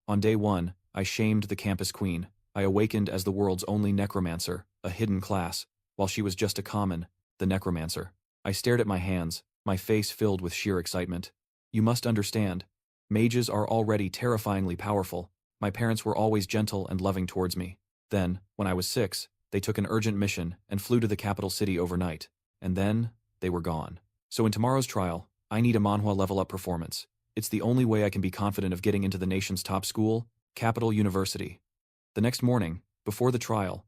On day 1, I shamed the campus queen. I awakened as the world's only necromancer, a hidden class, while she was just a common, the necromancer. I stared at my hands, my face filled with sheer excitement. You must understand. Mages are already terrifyingly powerful. My parents were always gentle and loving towards me. Then, when I was 6, they took an urgent mission and flew to the capital city overnight. And then, they were gone. So in tomorrow's trial, I need a Manhwa level-up performance. It's the only way I can be confident of getting into the nation's top school, Capital University. The next morning, before the trial,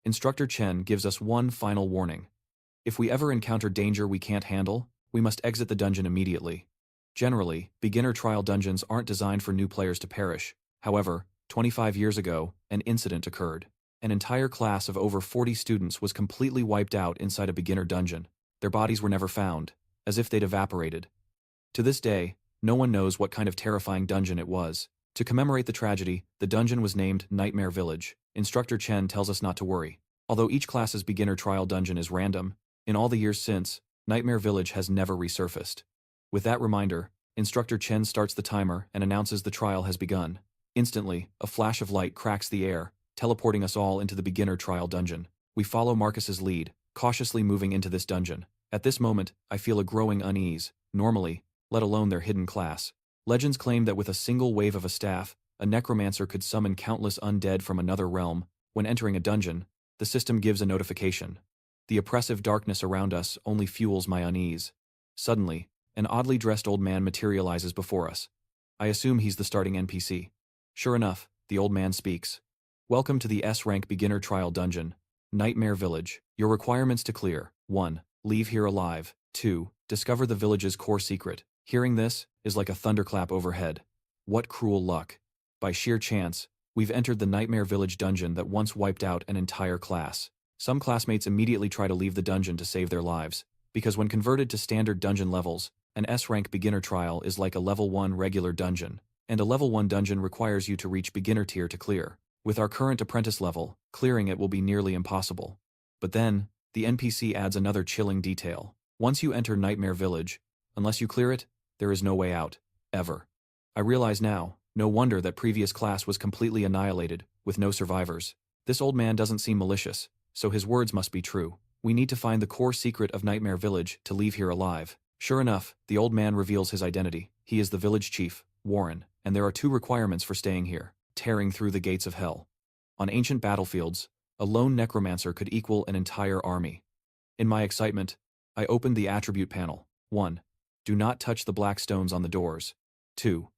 Instructor Chen gives us one final warning. If we ever encounter danger we can't handle, we must exit the dungeon immediately. Generally, beginner trial dungeons aren't designed for new players to perish. However, 25 years ago, an incident occurred. An entire class of over 40 students was completely wiped out inside a beginner dungeon. Their bodies were never found, as if they'd evaporated. To this day, no one knows what kind of terrifying dungeon it was. To commemorate the tragedy, the dungeon was named Nightmare Village. Instructor Chen tells us not to worry. Although each class's beginner trial dungeon is random, in all the years since, Nightmare Village has never resurfaced. With that reminder, Instructor Chen starts the timer and announces the trial has begun. Instantly, a flash of light cracks the air, teleporting us all into the beginner trial dungeon. We follow Marcus's lead, cautiously moving into this dungeon. At this moment, I feel a growing unease. Normally, let alone their hidden class. Legends claim that with a single wave of a staff, a necromancer could summon countless undead from another realm. When entering a dungeon, the system gives a notification. The oppressive darkness around us only fuels my unease. Suddenly, an oddly dressed old man materializes before us. I assume he's the starting NPC. Sure enough, the old man speaks. Welcome to the S-rank beginner trial dungeon, Nightmare Village. Your requirements to clear: 1. Leave here alive. 2. Discover the village's core secret. Hearing this is like a thunderclap overhead. What cruel luck. By sheer chance, we've entered the Nightmare Village dungeon that once wiped out an entire class. Some classmates immediately try to leave the dungeon to save their lives, because when converted to standard dungeon levels, an S-rank beginner trial is like a level 1 regular dungeon, and a level 1 dungeon requires you to reach beginner tier to clear. With our current apprentice level, clearing it will be nearly impossible. But then, the NPC adds another chilling detail. Once you enter Nightmare Village, unless you clear it, there is no way out, ever. I realize now, no wonder that previous class was completely annihilated, with no survivors. This old man doesn't seem malicious, so his words must be true. We need to find the core secret of Nightmare Village to leave here alive. Sure enough, the old man reveals his identity. He is the village chief, Warren, and there are 2 requirements for staying here: tearing through the gates of hell. On ancient battlefields, a lone necromancer could equal an entire army. In my excitement, I opened the attribute panel. 1. Do not touch the black stones on the doors. 2.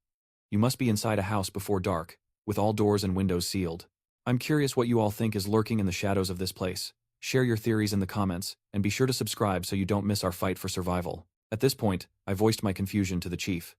You must be inside a house before dark, with all doors and windows sealed. I'm curious what you all think is lurking in the shadows of this place. Share your theories in the comments, and be sure to subscribe so you don't miss our fight for survival. At this point, I voiced my confusion to the chief.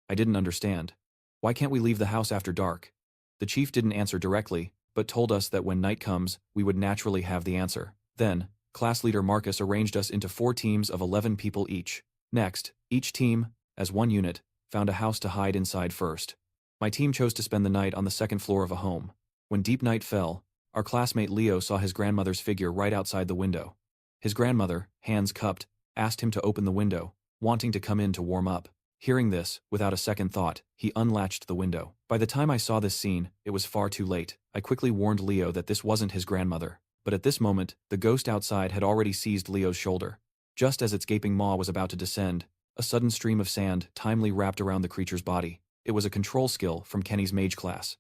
I didn't understand. Why can't we leave the house after dark? The chief didn't answer directly, but told us that when night comes, we would naturally have the answer. Then, class leader Marcus arranged us into 4 teams of 11 people each. Next, each team, as one unit, found a house to hide inside first. My team chose to spend the night on the 2nd floor of a home. When deep night fell, our classmate Leo saw his grandmother's figure right outside the window. His grandmother, hands cupped, asked him to open the window, wanting to come in to warm up. Hearing this, without a second thought, he unlatched the window. By the time I saw this scene, it was far too late. I quickly warned Leo that this wasn't his grandmother. But at this moment, the ghost outside had already seized Leo's shoulder. Just as its gaping maw was about to descend, a sudden stream of sand timely wrapped around the creature's body. It was a control skill from Kenny's mage class.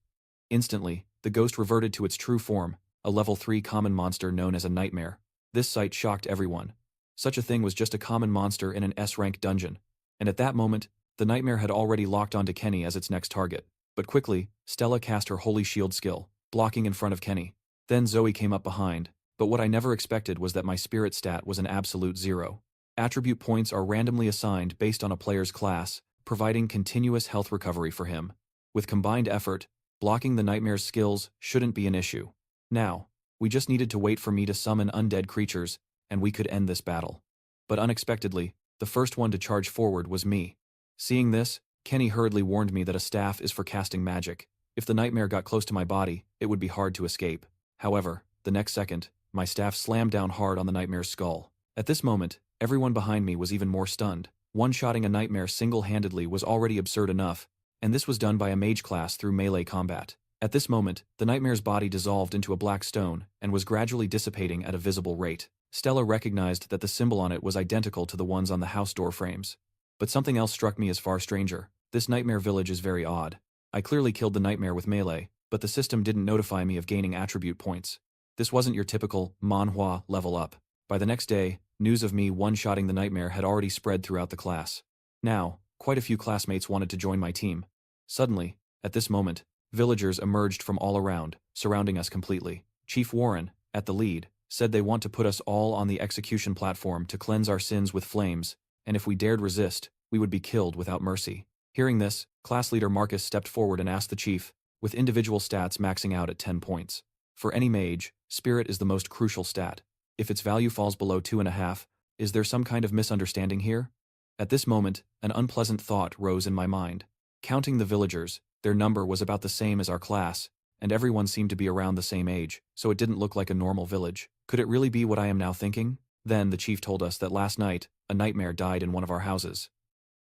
Instantly, the ghost reverted to its true form, a level 3 common monster known as a nightmare. This sight shocked everyone. Such a thing was just a common monster in an S-rank dungeon. And at that moment, the nightmare had already locked onto Kenny as its next target. But quickly, Stella cast her Holy Shield skill, blocking in front of Kenny. Then Zoe came up behind, but what I never expected was that my spirit stat was an absolute 0. Attribute points are randomly assigned based on a player's class, providing continuous health recovery for him. With combined effort, blocking the nightmare's skills shouldn't be an issue. Now, we just needed to wait for me to summon undead creatures, and we could end this battle. But unexpectedly, the first one to charge forward was me. Seeing this, Kenny hurriedly warned me that a staff is for casting magic. If the nightmare got close to my body, it would be hard to escape. However, the next second, my staff slammed down hard on the nightmare's skull. At this moment, everyone behind me was even more stunned. One-shotting a nightmare single-handedly was already absurd enough, and this was done by a mage class through melee combat. At this moment, the nightmare's body dissolved into a black stone and was gradually dissipating at a visible rate. Stella recognized that the symbol on it was identical to the ones on the house door frames. But something else struck me as far stranger. This nightmare village is very odd. I clearly killed the nightmare with melee, but the system didn't notify me of gaining attribute points. This wasn't your typical Manhwa level up. By the next day, news of me one-shotting the nightmare had already spread throughout the class. Now, quite a few classmates wanted to join my team. Suddenly, at this moment, villagers emerged from all around, surrounding us completely. Chief Warren, at the lead, said they want to put us all on the execution platform to cleanse our sins with flames, and if we dared resist, we would be killed without mercy. Hearing this, class leader Marcus stepped forward and asked the chief, with individual stats maxing out at 10 points. For any mage, spirit is the most crucial stat. If its value falls below 2.5, is there some kind of misunderstanding here? At this moment, an unpleasant thought rose in my mind. Counting the villagers, their number was about the same as our class, and everyone seemed to be around the same age, so it didn't look like a normal village. Could it really be what I am now thinking? Then the chief told us that last night, a nightmare died in one of our houses.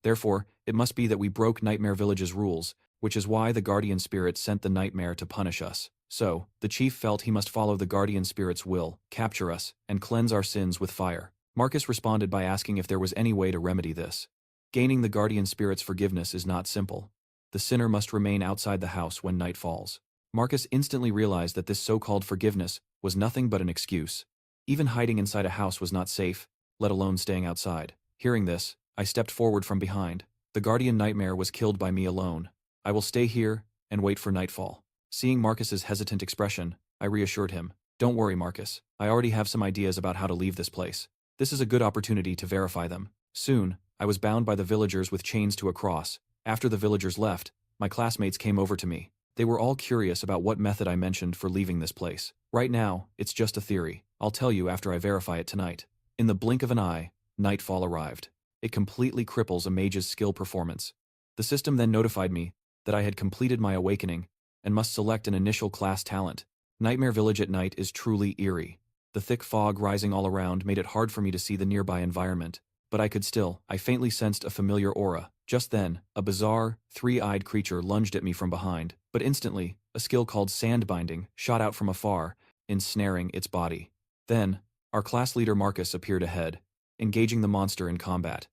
Therefore, it must be that we broke Nightmare Village's rules, which is why the guardian spirit sent the nightmare to punish us. So, the chief felt he must follow the guardian spirit's will, capture us, and cleanse our sins with fire. Marcus responded by asking if there was any way to remedy this. Gaining the guardian spirit's forgiveness is not simple. The sinner must remain outside the house when night falls. Marcus instantly realized that this so-called forgiveness was nothing but an excuse. Even hiding inside a house was not safe, let alone staying outside. Hearing this, I stepped forward from behind. The guardian nightmare was killed by me alone. I will stay here and wait for nightfall. Seeing Marcus's hesitant expression, I reassured him. Don't worry, Marcus. I already have some ideas about how to leave this place. This is a good opportunity to verify them. Soon, I was bound by the villagers with chains to a cross. After the villagers left, my classmates came over to me. They were all curious about what method I mentioned for leaving this place. Right now, it's just a theory. I'll tell you after I verify it tonight. In the blink of an eye, nightfall arrived. It completely cripples a mage's skill performance. The system then notified me that I had completed my awakening and must select an initial class talent. Nightmare Village at night is truly eerie. The thick fog rising all around made it hard for me to see the nearby environment, but I faintly sensed a familiar aura. Just then, a bizarre, three-eyed creature lunged at me from behind, but instantly, a skill called sandbinding shot out from afar, ensnaring its body. Then, our class leader Marcus appeared ahead, engaging the monster in combat.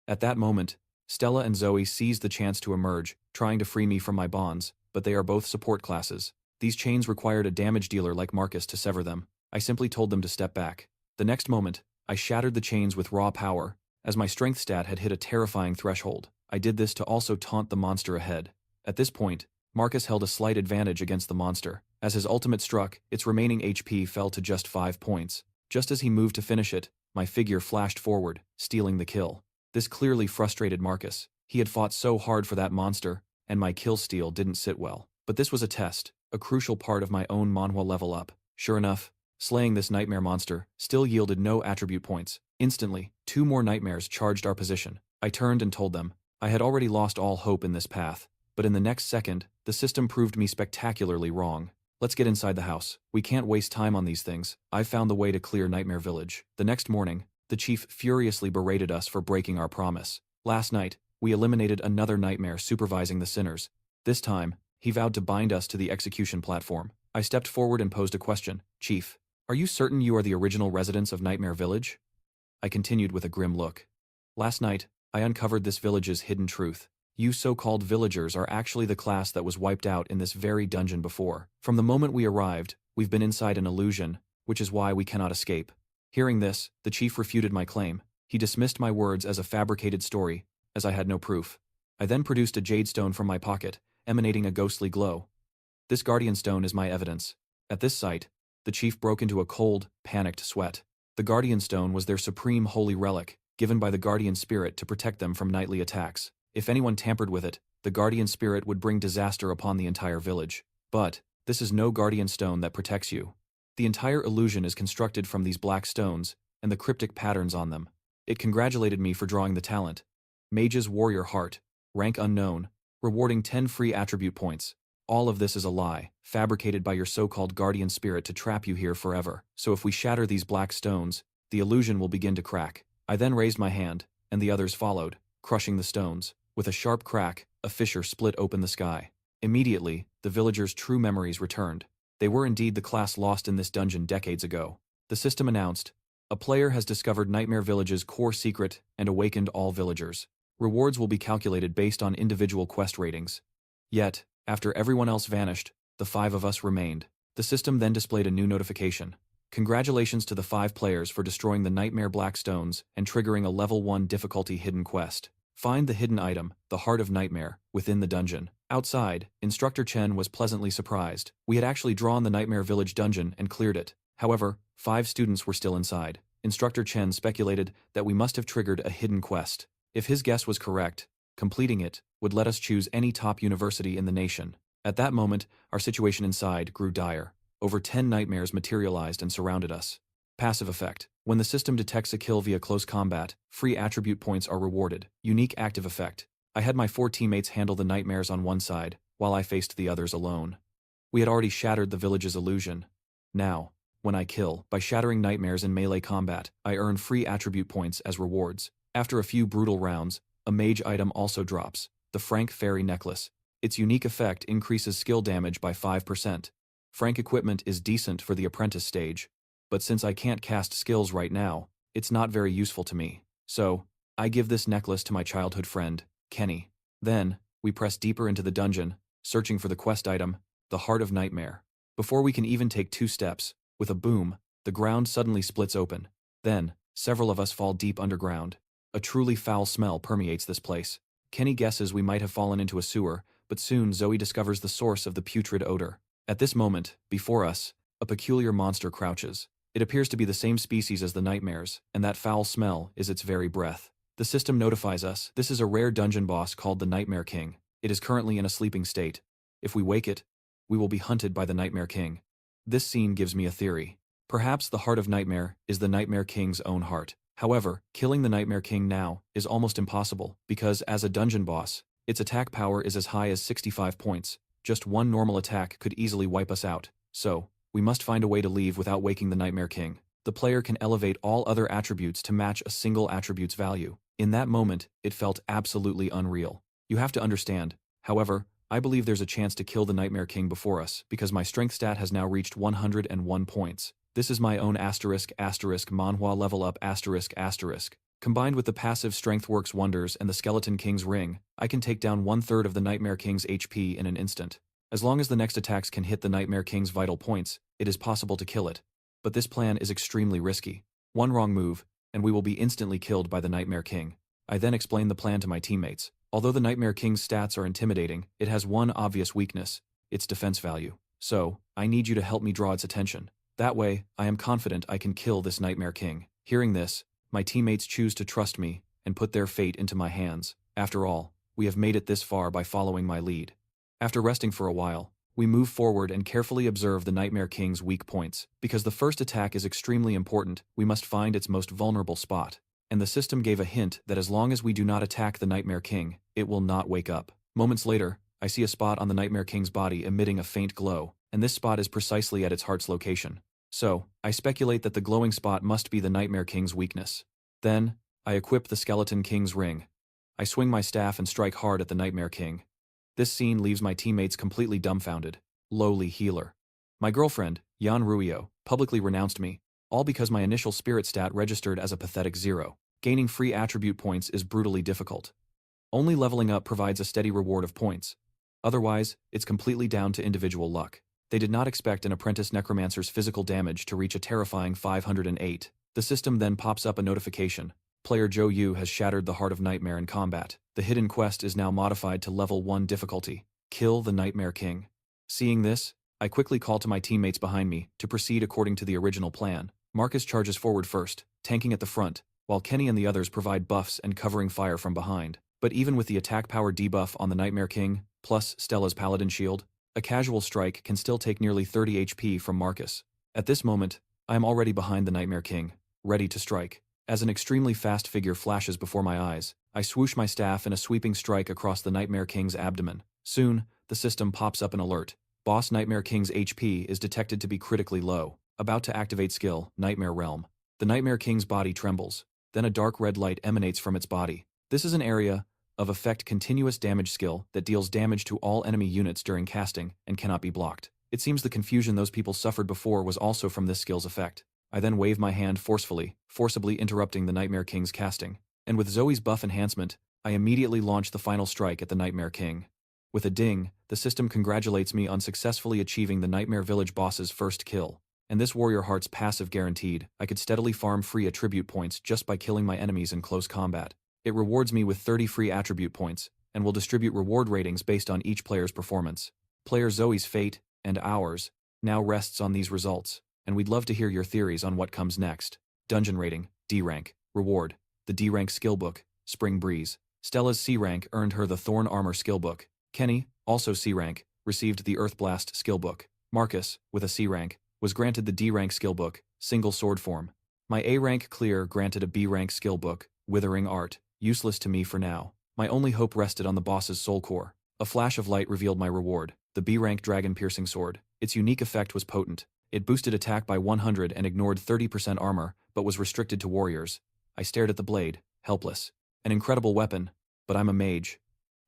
At that moment, Stella and Zoe seized the chance to emerge, trying to free me from my bonds, but they are both support classes. These chains required a damage dealer like Marcus to sever them. I simply told them to step back. The next moment, I shattered the chains with raw power, as my strength stat had hit a terrifying threshold. I did this to also taunt the monster ahead. At this point, Marcus held a slight advantage against the monster. As his ultimate struck, its remaining HP fell to just 5 points. Just as he moved to finish it, my figure flashed forward, stealing the kill. This clearly frustrated Marcus. He had fought so hard for that monster, and my kill steal didn't sit well. But this was a test, a crucial part of my own Manhwa level up. Sure enough, slaying this nightmare monster still yielded no attribute points. Instantly, 2 more nightmares charged our position. I turned and told them. I had already lost all hope in this path, but in the next second, the system proved me spectacularly wrong. Let's get inside the house. We can't waste time on these things. I've found the way to clear Nightmare Village. The next morning, the chief furiously berated us for breaking our promise. Last night, we eliminated another nightmare supervising the sinners. This time, he vowed to bind us to the execution platform. I stepped forward and posed a question. Chief, are you certain you are the original residents of Nightmare Village? I continued with a grim look. Last night, I uncovered this village's hidden truth. You so-called villagers are actually the class that was wiped out in this very dungeon before. From the moment we arrived, we've been inside an illusion, which is why we cannot escape. Hearing this, the chief refuted my claim. He dismissed my words as a fabricated story, as I had no proof. I then produced a jade stone from my pocket, emanating a ghostly glow. This guardian stone is my evidence. At this sight, the chief broke into a cold, panicked sweat. The guardian stone was their supreme holy relic, given by the guardian spirit to protect them from nightly attacks. If anyone tampered with it, the guardian spirit would bring disaster upon the entire village. But this is no guardian stone that protects you. The entire illusion is constructed from these black stones and the cryptic patterns on them. It congratulated me for drawing the talent. Mage's Warrior Heart, rank unknown, rewarding 10 free attribute points. All of this is a lie, fabricated by your so-called guardian spirit to trap you here forever. So if we shatter these black stones, the illusion will begin to crack. I then raised my hand, and the others followed, crushing the stones. With a sharp crack, a fissure split open the sky. Immediately, the villagers' true memories returned. They were indeed the class lost in this dungeon decades ago. The system announced, "A player has discovered Nightmare Village's core secret and awakened all villagers. Rewards will be calculated based on individual quest ratings." Yet, after everyone else vanished, the 5 of us remained. The system then displayed a new notification. "Congratulations to the 5 players for destroying the Nightmare Black Stones and triggering a level 1 difficulty hidden quest. Find the hidden item, the Heart of Nightmare, within the dungeon." Outside, Instructor Chen was pleasantly surprised. We had actually drawn the Nightmare Village dungeon and cleared it. However, 5 students were still inside. Instructor Chen speculated that we must have triggered a hidden quest. If his guess was correct, completing it would let us choose any top university in the nation. At that moment, our situation inside grew dire. Over 10 nightmares materialized and surrounded us. Passive effect. When the system detects a kill via close combat, free attribute points are rewarded. Unique active effect. I had my 4 teammates handle the nightmares on one side, while I faced the others alone. We had already shattered the village's illusion. Now, when I kill, by shattering nightmares in melee combat, I earn free attribute points as rewards. After a few brutal rounds, a mage item also drops, the Frank Fairy Necklace. Its unique effect increases skill damage by 5%. Frank equipment is decent for the apprentice stage, but since I can't cast skills right now, it's not very useful to me. So, I give this necklace to my childhood friend, Kenny. Then, we press deeper into the dungeon, searching for the quest item, the Heart of Nightmare. Before we can even take 2 steps, with a boom, the ground suddenly splits open. Then, several of us fall deep underground. A truly foul smell permeates this place. Kenny guesses we might have fallen into a sewer, but soon Zoe discovers the source of the putrid odor. At this moment, before us, a peculiar monster crouches. It appears to be the same species as the nightmares, and that foul smell is its very breath. The system notifies us this is a rare dungeon boss called the Nightmare King. It is currently in a sleeping state. If we wake it, we will be hunted by the Nightmare King. This scene gives me a theory. Perhaps the Heart of Nightmare is the Nightmare King's own heart. However, killing the Nightmare King now is almost impossible, because as a dungeon boss, its attack power is as high as 65 points. Just one normal attack could easily wipe us out. So, we must find a way to leave without waking the Nightmare King. The player can elevate all other attributes to match a single attribute's value. In that moment, it felt absolutely unreal. You have to understand, however, I believe there's a chance to kill the Nightmare King before us, because my strength stat has now reached 101 points. This is my own *** Manhwa level up ***. Combined with the passive Strength Works Wonders and the Skeleton King's Ring, I can take down 1/3 of the Nightmare King's HP in an instant. As long as the next attacks can hit the Nightmare King's vital points, it is possible to kill it. But this plan is extremely risky. One wrong move, and we will be instantly killed by the Nightmare King. I then explained the plan to my teammates. Although the Nightmare King's stats are intimidating, it has one obvious weakness, its defense value. So, I need you to help me draw its attention. That way, I am confident I can kill this Nightmare King. Hearing this, my teammates choose to trust me and put their fate into my hands. After all, we have made it this far by following my lead. After resting for a while, we move forward and carefully observe the Nightmare King's weak points. Because the first attack is extremely important, we must find its most vulnerable spot. And the system gave a hint that as long as we do not attack the Nightmare King, it will not wake up. Moments later, I see a spot on the Nightmare King's body emitting a faint glow, and this spot is precisely at its heart's location. So, I speculate that the glowing spot must be the Nightmare King's weakness. Then, I equip the Skeleton King's Ring. I swing my staff and strike hard at the Nightmare King. This scene leaves my teammates completely dumbfounded. Lowly healer. My girlfriend, Yan Ruio, publicly renounced me, all because my initial spirit stat registered as a pathetic 0. Gaining free attribute points is brutally difficult. Only leveling up provides a steady reward of points. Otherwise, it's completely down to individual luck. They did not expect an apprentice necromancer's physical damage to reach a terrifying 508. The system then pops up a notification. Player Zhou Yu has shattered the Heart of Nightmare in combat. The hidden quest is now modified to level 1 difficulty. Kill the Nightmare King. Seeing this, I quickly call to my teammates behind me to proceed according to the original plan. Marcus charges forward first, tanking at the front, while Kenny and the others provide buffs and covering fire from behind. But even with the attack power debuff on the Nightmare King, plus Stella's Paladin Shield, a casual strike can still take nearly 30 HP from Marcus. At this moment, I am already behind the Nightmare King, ready to strike. As an extremely fast figure flashes before my eyes, I swoosh my staff in a sweeping strike across the Nightmare King's abdomen. Soon, the system pops up an alert. Boss Nightmare King's HP is detected to be critically low. About to activate skill, Nightmare Realm. The Nightmare King's body trembles. Then a dark red light emanates from its body. This is an area of effect continuous damage skill that deals damage to all enemy units during casting and cannot be blocked. It seems the confusion those people suffered before was also from this skill's effect. I then waved my hand forcibly interrupting the Nightmare King's casting. And with Zoe's buff enhancement, I immediately launched the final strike at the Nightmare King. With a ding, the system congratulates me on successfully achieving the Nightmare Village boss's first kill. And this Warrior Heart's passive guaranteed, I could steadily farm free attribute points just by killing my enemies in close combat. It rewards me with 30 free attribute points, and will distribute reward ratings based on each player's performance. Player Zoe's fate, and ours, now rests on these results, and we'd love to hear your theories on what comes next. Dungeon rating, D rank, reward, the D rank skill book, Spring Breeze. Stella's C rank earned her the Thorn Armor skill book. Kenny, also C rank, received the Earth Blast skill book. Marcus, with a C rank, was granted the D rank skill book, Single Sword Form. My A rank Clear granted a B rank skill book, Withering Art, useless to me for now. My only hope rested on the boss's soul core. A flash of light revealed my reward, the B rank Dragon Piercing Sword. Its unique effect was potent. It boosted attack by 100 and ignored 30% armor, but was restricted to warriors. I stared at the blade, helpless. An incredible weapon, but I'm a mage.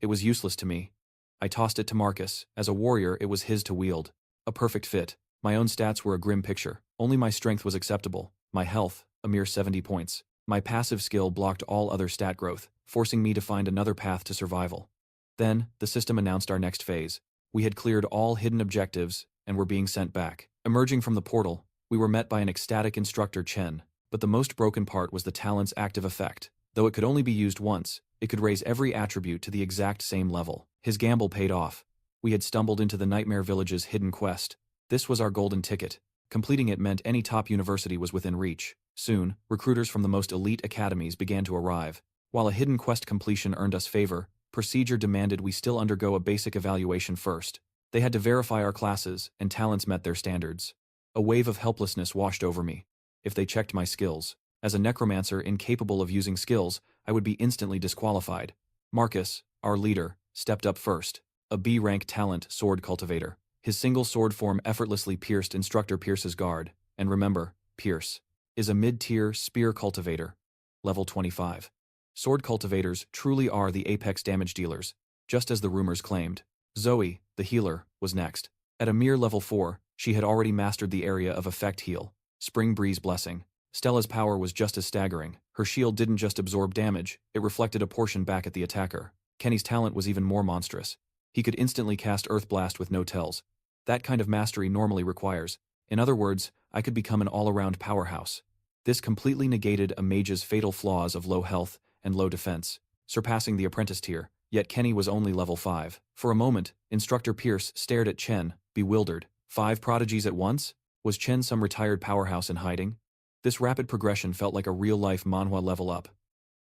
It was useless to me. I tossed it to Marcus. As a warrior, it was his to wield. A perfect fit. My own stats were a grim picture. Only my strength was acceptable. My health, a mere 70 points. My passive skill blocked all other stat growth, forcing me to find another path to survival. Then, the system announced our next phase. We had cleared all hidden objectives, and were being sent back. Emerging from the portal, we were met by an ecstatic instructor Chen, but the most broken part was the talent's active effect. Though it could only be used once, it could raise every attribute to the exact same level. His gamble paid off. We had stumbled into the Nightmare Village's hidden quest. This was our golden ticket. Completing it meant any top university was within reach. Soon, recruiters from the most elite academies began to arrive. While a hidden quest completion earned us favor, procedure demanded we still undergo a basic evaluation first. They had to verify our classes, and talents met their standards. A wave of helplessness washed over me. If they checked my skills, as a necromancer incapable of using skills, I would be instantly disqualified. Marcus, our leader, stepped up first. A B-rank talent sword cultivator. His single sword form effortlessly pierced Instructor Pierce's guard. And remember, Pierce is a mid-tier spear cultivator. Level 25. Sword cultivators truly are the apex damage dealers, just as the rumors claimed. Zoe, the healer, was next. At a mere level 4, she had already mastered the area of Effect Heal, Spring Breeze Blessing. Stella's power was just as staggering. Her shield didn't just absorb damage, it reflected a portion back at the attacker. Kenny's talent was even more monstrous. He could instantly cast Earth Blast with no tells. That kind of mastery normally requires. In other words, I could become an all-around powerhouse. This completely negated a mage's fatal flaws of low health and low defense, surpassing the apprentice tier. Yet Kenny was only level 5. For a moment, Instructor Pierce stared at Chen, bewildered. 5 prodigies at once? Was Chen some retired powerhouse in hiding? This rapid progression felt like a real-life Manhwa level up.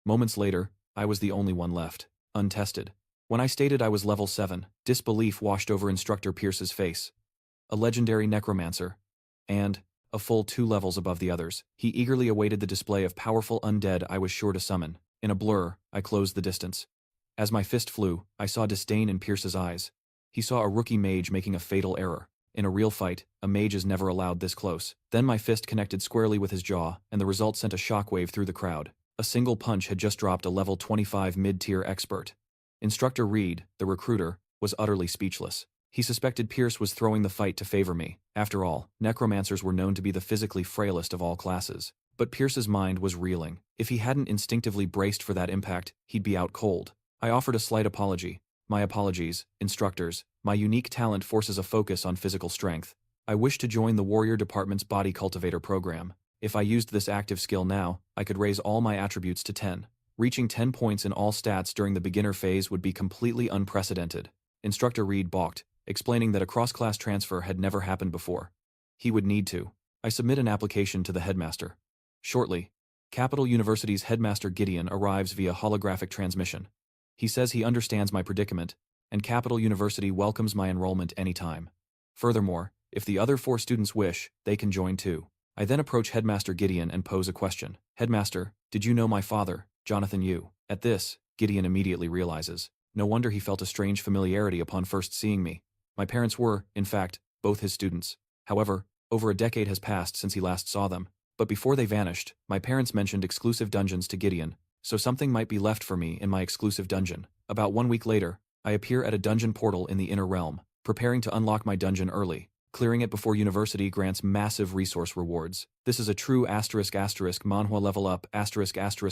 Moments later, I was the only one left, untested. When I stated I was level 7, disbelief washed over Instructor Pierce's face. A legendary necromancer. And, a full 2 levels above the others, he eagerly awaited the display of powerful undead I was sure to summon. In a blur, I closed the distance. As my fist flew, I saw disdain in Pierce's eyes. He saw a rookie mage making a fatal error. In a real fight, a mage is never allowed this close. Then my fist connected squarely with his jaw, and the result sent a shockwave through the crowd. A single punch had just dropped a level 25 mid-tier expert. Instructor Reed, the recruiter, was utterly speechless. He suspected Pierce was throwing the fight to favor me. After all, necromancers were known to be the physically frailest of all classes. But Pierce's mind was reeling. If he hadn't instinctively braced for that impact, he'd be out cold. I offered a slight apology. My apologies, instructors. My unique talent forces a focus on physical strength. I wish to join the Warrior Department's Body Cultivator program. If I used this active skill now, I could raise all my attributes to 10. Reaching 10 points in all stats during the beginner phase would be completely unprecedented. Instructor Reed balked, explaining that a cross-class transfer had never happened before. He would need to. I submit an application to the headmaster. Shortly, Capital University's headmaster Gideon arrives via holographic transmission. He says he understands my predicament, and Capital University welcomes my enrollment anytime. Furthermore, if the other 4 students wish, they can join too. I then approach Headmaster Gideon and pose a question. Headmaster, did you know my father, Jonathan Yu? At this, Gideon immediately realizes. No wonder he felt a strange familiarity upon first seeing me. My parents were, in fact, both his students. However, over a decade has passed since he last saw them. But before they vanished, my parents mentioned exclusive dungeons to Gideon, so something might be left for me in my exclusive dungeon. About 1 week later, I appear at a dungeon portal in the inner realm, preparing to unlock my dungeon early. Clearing it before university grants massive resource rewards. This is a true Manhwa level up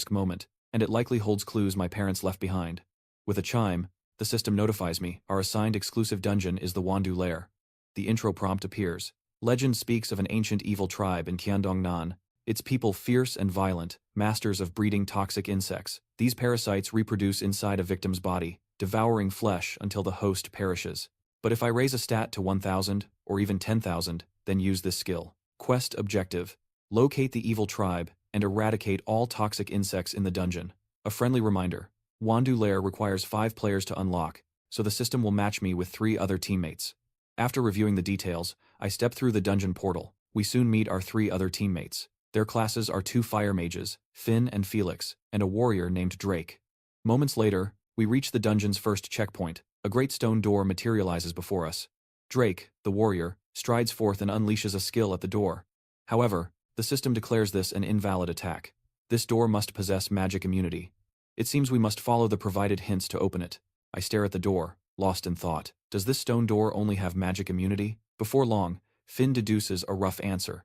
moment, and it likely holds clues my parents left behind. With a chime, the system notifies me our assigned exclusive dungeon is the Wandu Lair. The intro prompt appears. Legend speaks of an ancient evil tribe in Qiandongnan, its people fierce and violent, masters of breeding toxic insects. These parasites reproduce inside a victim's body, devouring flesh until the host perishes. But if I raise a stat to 1,000, or even 10,000, then use this skill. Quest objective: locate the evil tribe and eradicate all toxic insects in the dungeon. A friendly reminder: Wandu Lair requires 5 players to unlock, so the system will match me with 3 other teammates. After reviewing the details, I step through the dungeon portal. We soon meet our 3 other teammates. Their classes are 2 fire mages, Finn and Felix, and a warrior named Drake. Moments later, we reach the dungeon's first checkpoint. A great stone door materializes before us. Drake, the warrior, strides forth and unleashes a skill at the door. However, the system declares this an invalid attack. This door must possess magic immunity. It seems we must follow the provided hints to open it. I stare at the door, lost in thought. Does this stone door only have magic immunity? Before long, Finn deduces a rough answer.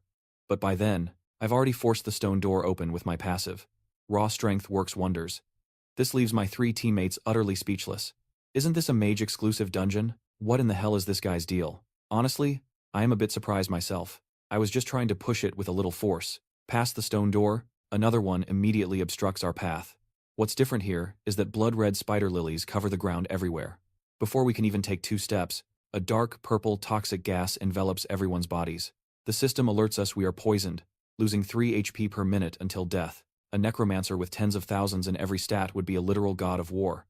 But by then, I've already forced the stone door open with my passive. Raw strength works wonders. This leaves my 3 teammates utterly speechless. Isn't this a mage-exclusive dungeon? What in the hell is this guy's deal? Honestly, I am a bit surprised myself. I was just trying to push it with a little force. Past the stone door, another one immediately obstructs our path. What's different here is that blood-red spider lilies cover the ground everywhere. Before we can even take 2 steps, a dark purple toxic gas envelops everyone's bodies. The system alerts us we are poisoned, losing 3 HP per minute until death. A necromancer with tens of thousands in every stat would be a literal god of war.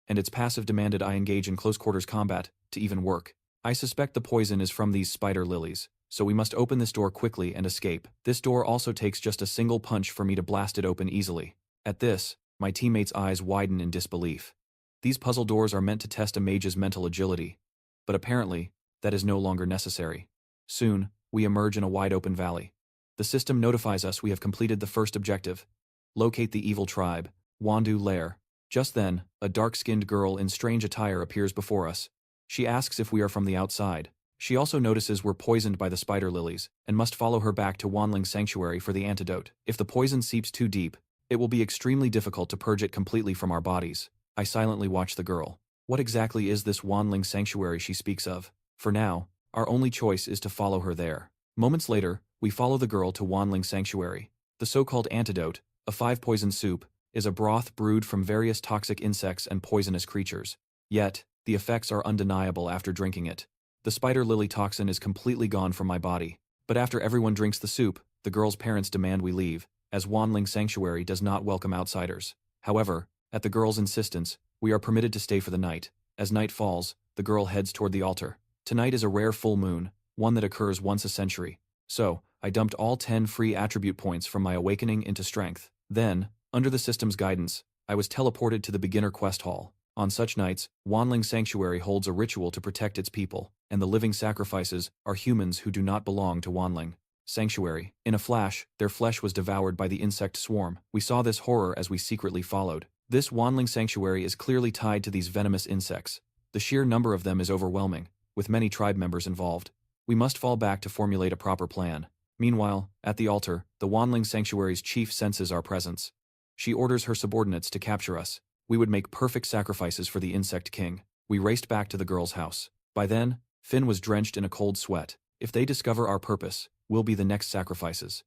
And its passive demanded I engage in close-quarters combat to even work. I suspect the poison is from these spider lilies, so we must open this door quickly and escape. This door also takes just a single punch for me to blast it open easily. At this, my teammates' eyes widen in disbelief. These puzzle doors are meant to test a mage's mental agility, but apparently, that is no longer necessary. Soon, we emerge in a wide-open valley. The system notifies us we have completed the first objective: locate the evil tribe, Wandu Lair. Just then, a dark-skinned girl in strange attire appears before us. She asks if we are from the outside. She also notices we're poisoned by the spider lilies, and must follow her back to Wanling's sanctuary for the antidote. If the poison seeps too deep, it will be extremely difficult to purge it completely from our bodies. I silently watch the girl. What exactly is this Wanling sanctuary she speaks of? For now, our only choice is to follow her there. Moments later, we follow the girl to Wanling sanctuary. The so-called antidote, a 5-poison soup, is a broth brewed from various toxic insects and poisonous creatures. Yet, the effects are undeniable after drinking it. The spider lily toxin is completely gone from my body. But after everyone drinks the soup, the girl's parents demand we leave, as Wanling Sanctuary does not welcome outsiders. However, at the girl's insistence, we are permitted to stay for the night. As night falls, the girl heads toward the altar. Tonight is a rare full moon, one that occurs once a century. So, I dumped all 10 free attribute points from my awakening into strength. Then, under the system's guidance, I was teleported to the beginner quest hall. On such nights, Wanling Sanctuary holds a ritual to protect its people, and the living sacrifices are humans who do not belong to Wanling Sanctuary. In a flash, their flesh was devoured by the insect swarm. We saw this horror as we secretly followed. This Wanling Sanctuary is clearly tied to these venomous insects. The sheer number of them is overwhelming, with many tribe members involved. We must fall back to formulate a proper plan. Meanwhile, at the altar, the Wanling Sanctuary's chief senses our presence. She orders her subordinates to capture us. We would make perfect sacrifices for the Insect King. We raced back to the girl's house. By then, Finn was drenched in a cold sweat. If they discover our purpose, we'll be the next sacrifices.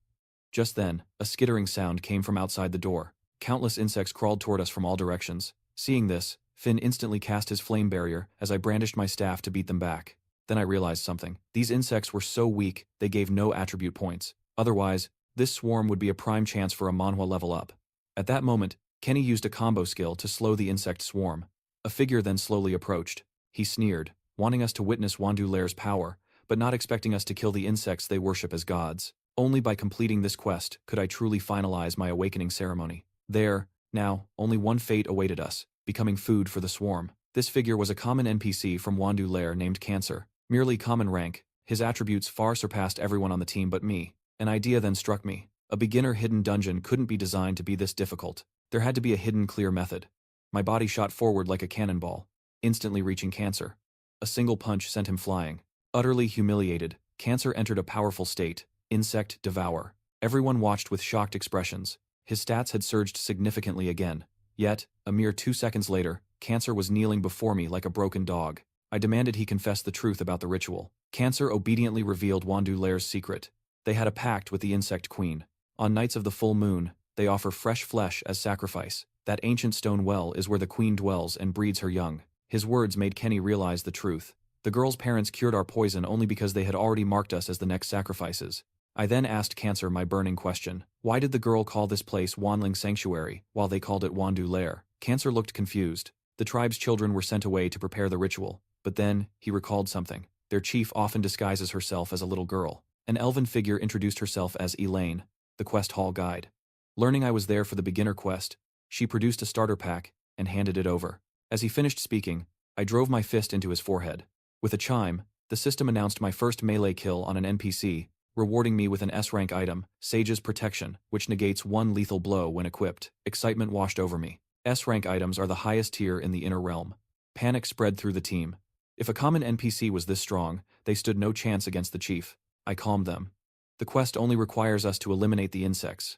Just then, a skittering sound came from outside the door. Countless insects crawled toward us from all directions. Seeing this, Finn instantly cast his flame barrier as I brandished my staff to beat them back. Then I realized something. These insects were so weak, they gave no attribute points. Otherwise, this swarm would be a prime chance for a Manhwa level up. At that moment, Kenny used a combo skill to slow the insect swarm. A figure then slowly approached. He sneered, wanting us to witness Wandu Lair's power, but not expecting us to kill the insects they worship as gods. Only by completing this quest could I truly finalize my awakening ceremony. There, now, only one fate awaited us, becoming food for the swarm. This figure was a common NPC from Wandu Lair named Cancer. Merely common rank, his attributes far surpassed everyone on the team but me. An idea then struck me. A beginner hidden dungeon couldn't be designed to be this difficult. There had to be a hidden clear method. My body shot forward like a cannonball, instantly reaching Cancer. A single punch sent him flying. Utterly humiliated, Cancer entered a powerful state, Insect Devour. Everyone watched with shocked expressions. His stats had surged significantly again. Yet, a mere 2 seconds later, Cancer was kneeling before me like a broken dog. I demanded he confess the truth about the ritual. Cancer obediently revealed Wandu Lair's secret. They had a pact with the Insect Queen. On nights of the full moon, they offer fresh flesh as sacrifice. That ancient stone well is where the queen dwells and breeds her young. His words made Kenny realize the truth. The girl's parents cured our poison only because they had already marked us as the next sacrifices. I then asked Cancer my burning question. Why did the girl call this place Wanling Sanctuary, while they called it Wandu Lair? Cancer looked confused. The tribe's children were sent away to prepare the ritual. But then, he recalled something. Their chief often disguises herself as a little girl. An elven figure introduced herself as Elaine, the quest hall guide. Learning I was there for the beginner quest, she produced a starter pack and handed it over. As he finished speaking, I drove my fist into his forehead. With a chime, the system announced my first melee kill on an NPC, rewarding me with an S-rank item, Sage's Protection, which negates 1 lethal blow when equipped. Excitement washed over me. S-rank items are the highest tier in the Inner Realm. Panic spread through the team. If a common NPC was this strong, they stood no chance against the chief. I calmed them. The quest only requires us to eliminate the insects.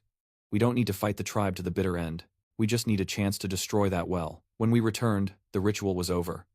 We don't need to fight the tribe to the bitter end. We just need a chance to destroy that well. When we returned, the ritual was over.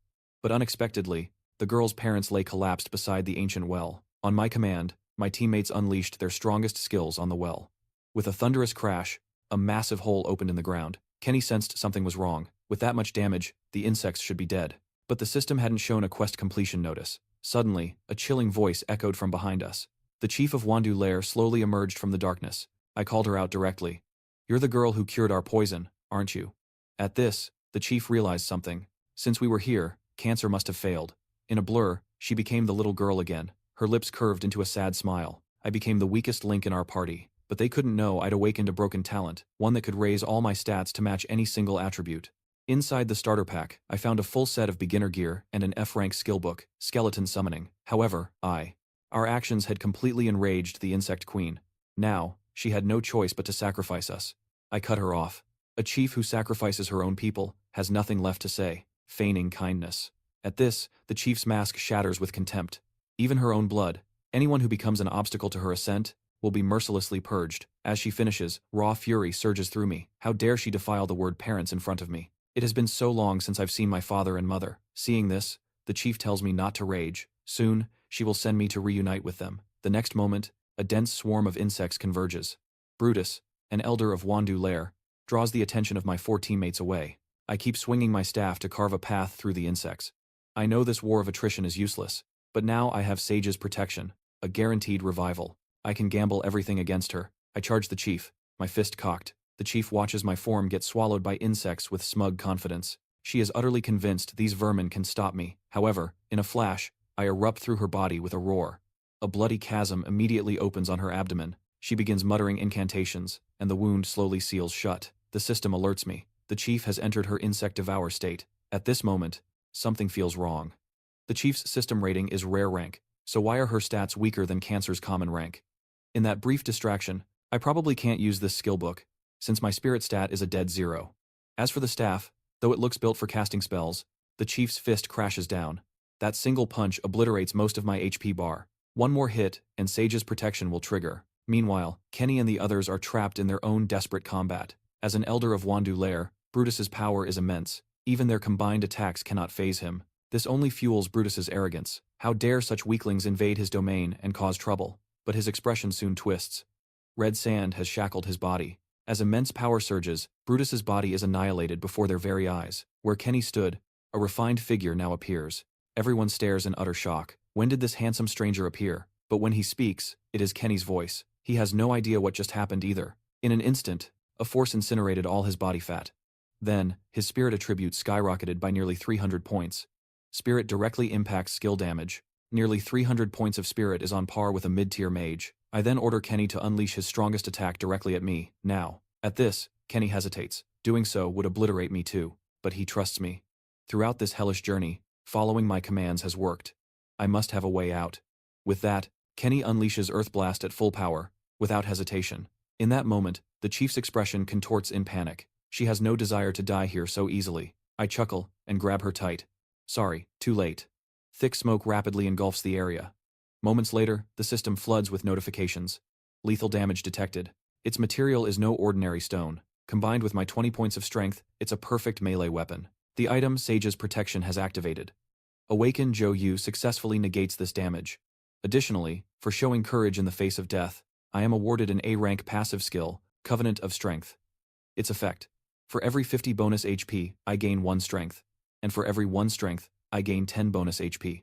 But unexpectedly, the girl's parents lay collapsed beside the ancient well. On my command, my teammates unleashed their strongest skills on the well. With a thunderous crash, a massive hole opened in the ground. Kenny sensed something was wrong. With that much damage, the insects should be dead. But the system hadn't shown a quest completion notice. Suddenly, a chilling voice echoed from behind us. The chief of Wandu Lair slowly emerged from the darkness. I called her out directly. You're the girl who cured our poison, aren't you? At this, the chief realized something. Since we were here, Cancer must have failed. In a blur, she became the little girl again. Her lips curved into a sad smile. I became the weakest link in our party. But they couldn't know I'd awakened a broken talent, one that could raise all my stats to match any single attribute. Inside the starter pack, I found a full set of beginner gear and an F-rank skill book, Skeleton Summoning. However, our actions had completely enraged the Insect Queen. Now, she had no choice but to sacrifice us. I cut her off. A chief who sacrifices her own people has nothing left to say, feigning kindness. At this, the chief's mask shatters with contempt. Even her own blood, anyone who becomes an obstacle to her ascent, will be mercilessly purged. As she finishes, raw fury surges through me. How dare she defile the word parents in front of me? It has been so long since I've seen my father and mother. Seeing this, the chief tells me not to rage. Soon, she will send me to reunite with them. The next moment, a dense swarm of insects converges. Brutus, an elder of Wandu Lair, draws the attention of my 4 teammates away. I keep swinging my staff to carve a path through the insects. I know this war of attrition is useless, but now I have Sage's Protection, a guaranteed revival. I can gamble everything against her. I charge the chief, my fist cocked. The chief watches my form get swallowed by insects with smug confidence. She is utterly convinced these vermin can stop me. However, in a flash, I erupt through her body with a roar. A bloody chasm immediately opens on her abdomen. She begins muttering incantations, and the wound slowly seals shut. The system alerts me. The chief has entered her insect devour state. At this moment, something feels wrong. The chief's system rating is rare rank, so why are her stats weaker than Cancer's common rank? In that brief distraction, I probably can't use this skill book, since my spirit stat is a dead 0. As for the staff, though it looks built for casting spells, the chief's fist crashes down. That single punch obliterates most of my HP bar. One more hit, and Sage's Protection will trigger. Meanwhile, Kenny and the others are trapped in their own desperate combat. As an elder of Wandu Lair, Brutus's power is immense. Even their combined attacks cannot faze him. This only fuels Brutus's arrogance. How dare such weaklings invade his domain and cause trouble? But his expression soon twists. Red sand has shackled his body. As immense power surges, Brutus's body is annihilated before their very eyes. Where Kenny stood, a refined figure now appears. Everyone stares in utter shock. When did this handsome stranger appear? But when he speaks, it is Kenny's voice. He has no idea what just happened either. In an instant, a force incinerated all his body fat. Then, his spirit attribute skyrocketed by nearly 300 points. Spirit directly impacts skill damage. Nearly 300 points of spirit is on par with a mid-tier mage. I then order Kenny to unleash his strongest attack directly at me, now. At this, Kenny hesitates. Doing so would obliterate me too, but he trusts me. Throughout this hellish journey, following my commands has worked. I must have a way out. With that, Kenny unleashes Earth Blast at full power, without hesitation. In that moment, the chief's expression contorts in panic. She has no desire to die here so easily. I chuckle and grab her tight. Sorry, too late. Thick smoke rapidly engulfs the area. Moments later, the system floods with notifications. Lethal damage detected. Its material is no ordinary stone. Combined with my 20 points of strength, it's a perfect melee weapon. The item Sage's Protection has activated. Awaken Zhou Yu successfully negates this damage. Additionally, for showing courage in the face of death, I am awarded an A-rank passive skill, Covenant of Strength. Its effect: for every 50 bonus HP, I gain 1 strength, and for every 1 strength, I gain 10 bonus HP.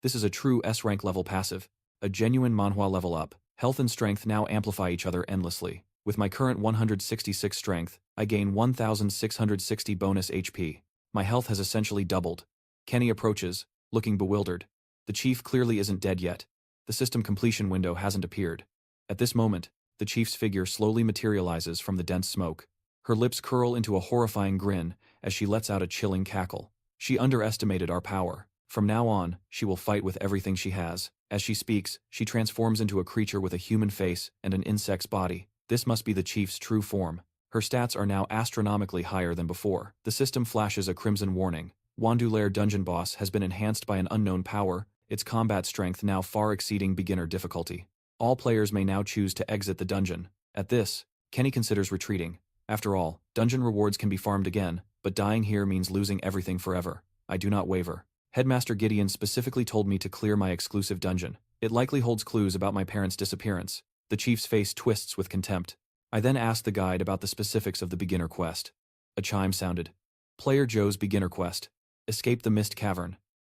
This is a true S-rank level passive, a genuine Manhwa level up. Health and strength now amplify each other endlessly. With my current 166 strength, I gain 1,660 bonus HP. My health has essentially doubled. Kenny approaches, looking bewildered. The chief clearly isn't dead yet. The system completion window hasn't appeared. At this moment, the chief's figure slowly materializes from the dense smoke. Her lips curl into a horrifying grin as she lets out a chilling cackle. She underestimated our power. From now on, she will fight with everything she has. As she speaks, she transforms into a creature with a human face and an insect's body. This must be the chief's true form. Her stats are now astronomically higher than before. The system flashes a crimson warning. Wandu Lair Dungeon Boss has been enhanced by an unknown power, its combat strength now far exceeding beginner difficulty. All players may now choose to exit the dungeon. At this, Kenny considers retreating. After all, dungeon rewards can be farmed again, but dying here means losing everything forever. I do not waver. Headmaster Gideon specifically told me to clear my exclusive dungeon. It likely holds clues about my parents' disappearance. The chief's face twists with contempt. I then asked the guide about the specifics of the beginner quest. A chime sounded. Player Joe's beginner quest. Escape the Mist Cavern.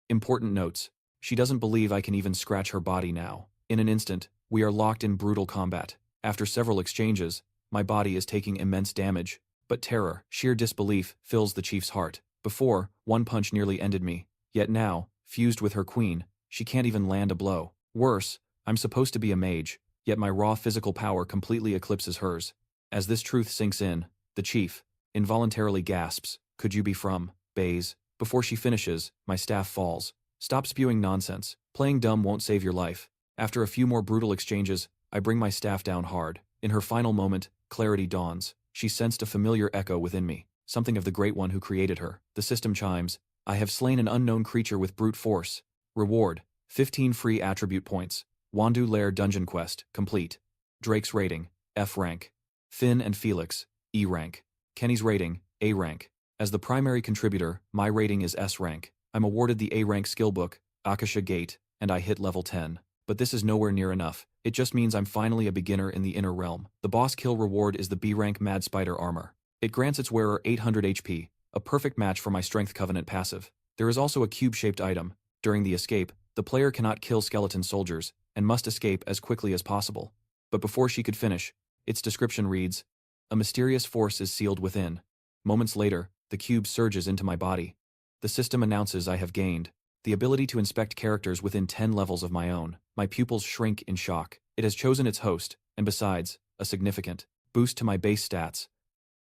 Important notes. She doesn't believe I can even scratch her body now. In an instant, we are locked in brutal combat. After several exchanges, my body is taking immense damage, but terror, sheer disbelief, fills the chief's heart. Before, one punch nearly ended me. Yet now, fused with her queen, she can't even land a blow. Worse, I'm supposed to be a mage, yet my raw physical power completely eclipses hers. As this truth sinks in, the chief involuntarily gasps, "Could you be from Baze?" Before she finishes, my staff falls. Stop spewing nonsense. Playing dumb won't save your life. After a few more brutal exchanges, I bring my staff down hard. In her final moment, clarity dawns. She sensed a familiar echo within me, something of the Great One who created her. The system chimes. I have slain an unknown creature with brute force. Reward: 15 free attribute points. Wandu Lair Dungeon Quest, complete. Drake's rating: F rank. Finn and Felix, E rank. Kenny's rating: A rank. As the primary contributor, my rating is S rank. I'm awarded the A rank skill book, Akasha Gate, and I hit level 10. But this is nowhere near enough. It just means I'm finally a beginner in the inner realm. The boss kill reward is the B rank Mad Spider armor. It grants its wearer 800 HP, a perfect match for my Strength Covenant passive. There is also a cube-shaped item. During the escape, the player cannot kill skeleton soldiers, and must escape as quickly as possible. But before she could finish, its description reads, "A mysterious force is sealed within." Moments later, the cube surges into my body. The system announces I have gained the ability to inspect characters within 10 levels of my own. My pupils shrink in shock. It has chosen its host, and besides, a significant boost to my base stats.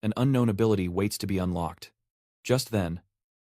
An unknown ability waits to be unlocked. Just then,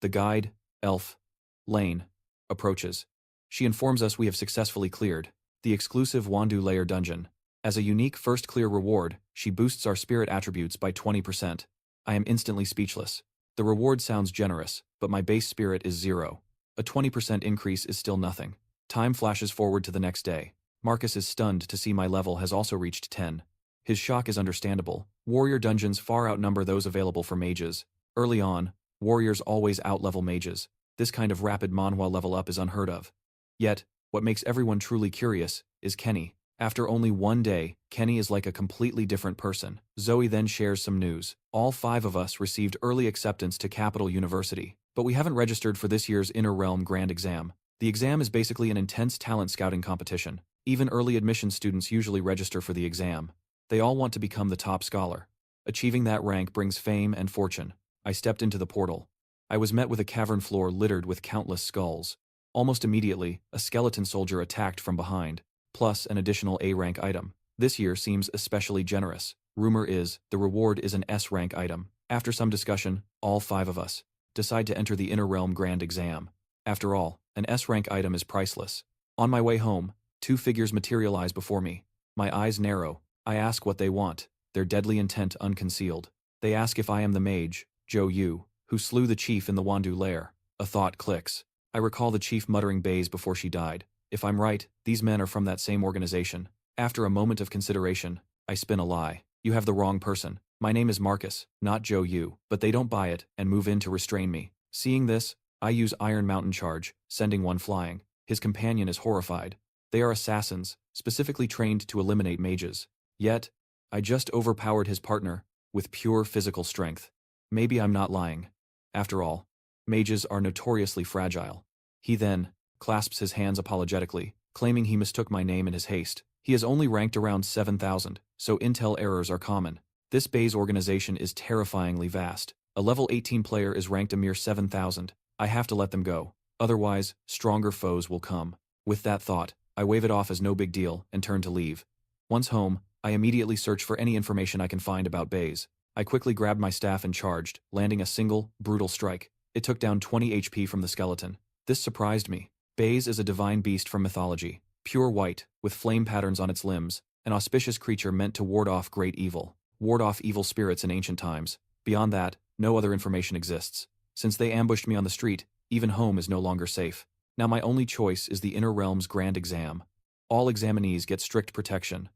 the guide, Elf, Lane, approaches. She informs us we have successfully cleared the exclusive Wandu Lair dungeon. As a unique first clear reward, she boosts our spirit attributes by 20%. I am instantly speechless. The reward sounds generous, but my base spirit is 0. A 20% increase is still nothing. Time flashes forward to the next day. Marcus is stunned to see my level has also reached 10. His shock is understandable. Warrior dungeons far outnumber those available for mages. Early on, warriors always outlevel mages. This kind of rapid Manhwa level up is unheard of. Yet, what makes everyone truly curious is Kenny. After only one day, Kenny is like a completely different person. Zoe then shares some news. All 5 of us received early acceptance to Capital University, but we haven't registered for this year's Inner Realm Grand Exam. The exam is basically an intense talent scouting competition. Even early admission students usually register for the exam. They all want to become the top scholar. Achieving that rank brings fame and fortune. I stepped into the portal. I was met with a cavern floor littered with countless skulls. Almost immediately, a skeleton soldier attacked from behind, plus an additional A-rank item. This year seems especially generous. Rumor is, the reward is an S-rank item. After some discussion, all 5 of us decide to enter the Inner Realm Grand Exam. After all, an S-rank item is priceless. On my way home, 2 figures materialize before me. My eyes narrow. I ask what they want, their deadly intent unconcealed. They ask if I am the mage, Zhou Yu, who slew the chief in the Wandu lair. A thought clicks. I recall the chief muttering bays before she died. If I'm right, these men are from that same organization. After a moment of consideration, I spin a lie. You have the wrong person. My name is Marcus, not Zhou Yu, but they don't buy it and move in to restrain me. Seeing this, I use Iron Mountain Charge, sending one flying. His companion is horrified. They are assassins, specifically trained to eliminate mages. Yet, I just overpowered his partner with pure physical strength. Maybe I'm not lying. After all, mages are notoriously fragile. He then clasps his hands apologetically, claiming he mistook my name in his haste. He is only ranked around 7,000, so intel errors are common. This Bay's organization is terrifyingly vast. A level 18 player is ranked a mere 7,000. I have to let them go. Otherwise, stronger foes will come. With that thought, I wave it off as no big deal and turn to leave. Once home, I immediately search for any information I can find about Bays. I quickly grabbed my staff and charged, landing a single, brutal strike. It took down 20 HP from the skeleton. This surprised me. Bays is a divine beast from mythology, pure white, with flame patterns on its limbs, an auspicious creature meant to ward off great evil, ward off evil spirits in ancient times. Beyond that, no other information exists. Since they ambushed me on the street, even home is no longer safe. Now my only choice is the Inner Realm's grand exam. All examinees get strict protection.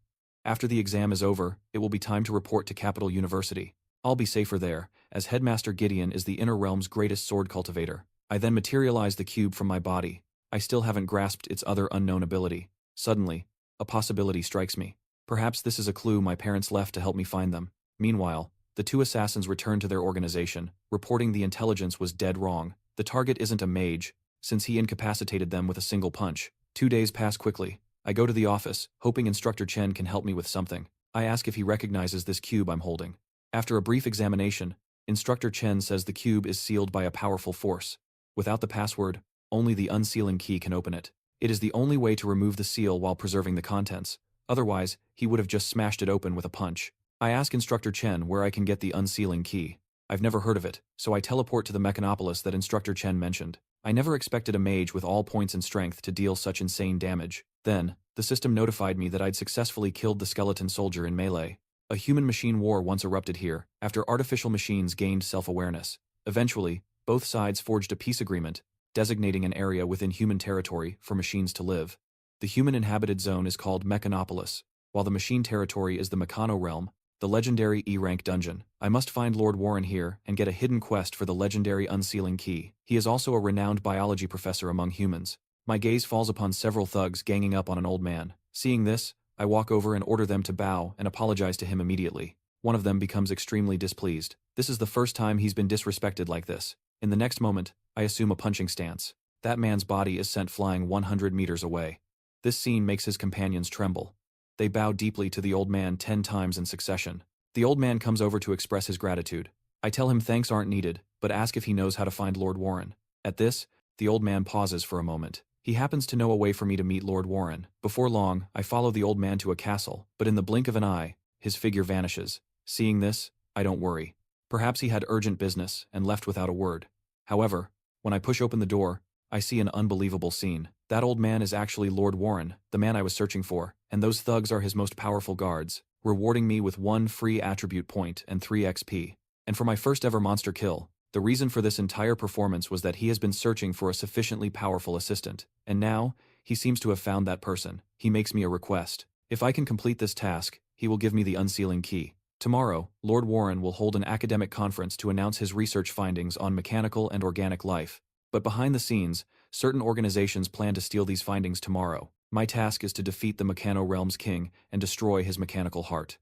After the exam is over, it will be time to report to Capital University. I'll be safer there, as Headmaster Gideon is the Inner Realm's greatest sword cultivator. I then materialize the cube from my body. I still haven't grasped its other unknown ability. Suddenly, a possibility strikes me. Perhaps this is a clue my parents left to help me find them. Meanwhile, the two assassins return to their organization, reporting the intelligence was dead wrong. The target isn't a mage, since he incapacitated them with a single punch. 2 days pass quickly. I go to the office, hoping Instructor Chen can help me with something. I ask if he recognizes this cube I'm holding. After a brief examination, Instructor Chen says the cube is sealed by a powerful force. Without the password, only the unsealing key can open it. It is the only way to remove the seal while preserving the contents. Otherwise, he would have just smashed it open with a punch. I ask Instructor Chen where I can get the unsealing key. I've never heard of it, so I teleport to the Mechanopolis that Instructor Chen mentioned. I never expected a mage with all points in strength to deal such insane damage. Then, the system notified me that I'd successfully killed the skeleton soldier in melee. A human-machine war once erupted here, after artificial machines gained self-awareness. Eventually, both sides forged a peace agreement, designating an area within human territory for machines to live. The human-inhabited zone is called Mechanopolis, while the machine territory is the Mechano realm, the legendary E-rank dungeon. I must find Lord Warren here and get a hidden quest for the legendary unsealing key. He is also a renowned biology professor among humans. My gaze falls upon several thugs ganging up on an old man. Seeing this, I walk over and order them to bow and apologize to him immediately. One of them becomes extremely displeased. This is the first time he's been disrespected like this. In the next moment, I assume a punching stance. That man's body is sent flying 100 meters away. This scene makes his companions tremble. They bow deeply to the old man 10 times in succession. The old man comes over to express his gratitude. I tell him thanks aren't needed, but ask if he knows how to find Lord Warren. At this, the old man pauses for a moment. He happens to know a way for me to meet Lord Warren. Before long, I follow the old man to a castle, but in the blink of an eye, his figure vanishes. Seeing this, I don't worry. Perhaps he had urgent business and left without a word. However, when I push open the door, I see an unbelievable scene. That old man is actually Lord Warren, the man I was searching for, and those thugs are his most powerful guards, rewarding me with 1 free attribute point and 3 XP. And for my first ever monster kill, the reason for this entire performance was that he has been searching for a sufficiently powerful assistant, and now, he seems to have found that person. He makes me a request. If I can complete this task, he will give me the unsealing key. Tomorrow, Lord Warren will hold an academic conference to announce his research findings on mechanical and organic life. But behind the scenes, certain organizations plan to steal these findings tomorrow. My task is to defeat the Mechano Realm's king and destroy his mechanical heart.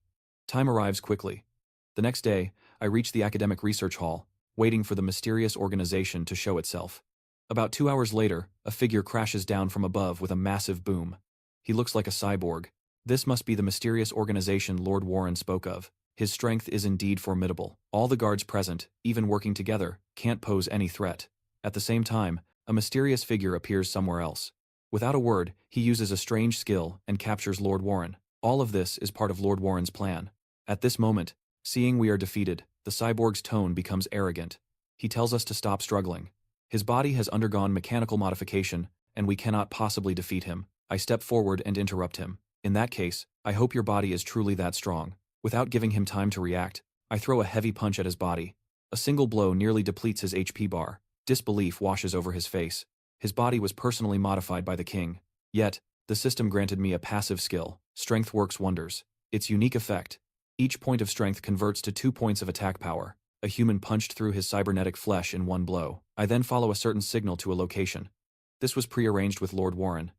Time arrives quickly. The next day, I reach the academic research hall, waiting for the mysterious organization to show itself. About 2 hours later, a figure crashes down from above with a massive boom. He looks like a cyborg. This must be the mysterious organization Lord Warren spoke of. His strength is indeed formidable. All the guards present, even working together, can't pose any threat. At the same time, a mysterious figure appears somewhere else. Without a word, he uses a strange skill and captures Lord Warren. All of this is part of Lord Warren's plan. At this moment, seeing we are defeated, the cyborg's tone becomes arrogant. He tells us to stop struggling. His body has undergone mechanical modification, and we cannot possibly defeat him. I step forward and interrupt him. In that case, I hope your body is truly that strong. Without giving him time to react, I throw a heavy punch at his body. A single blow nearly depletes his HP bar. Disbelief washes over his face. His body was personally modified by the king. Yet, the system granted me a passive skill. Strength works wonders. Its unique effect. Each point of strength converts to 2 points of attack power. A human punched through his cybernetic flesh in one blow. I then follow a certain signal to a location. This was prearranged with Lord Warren.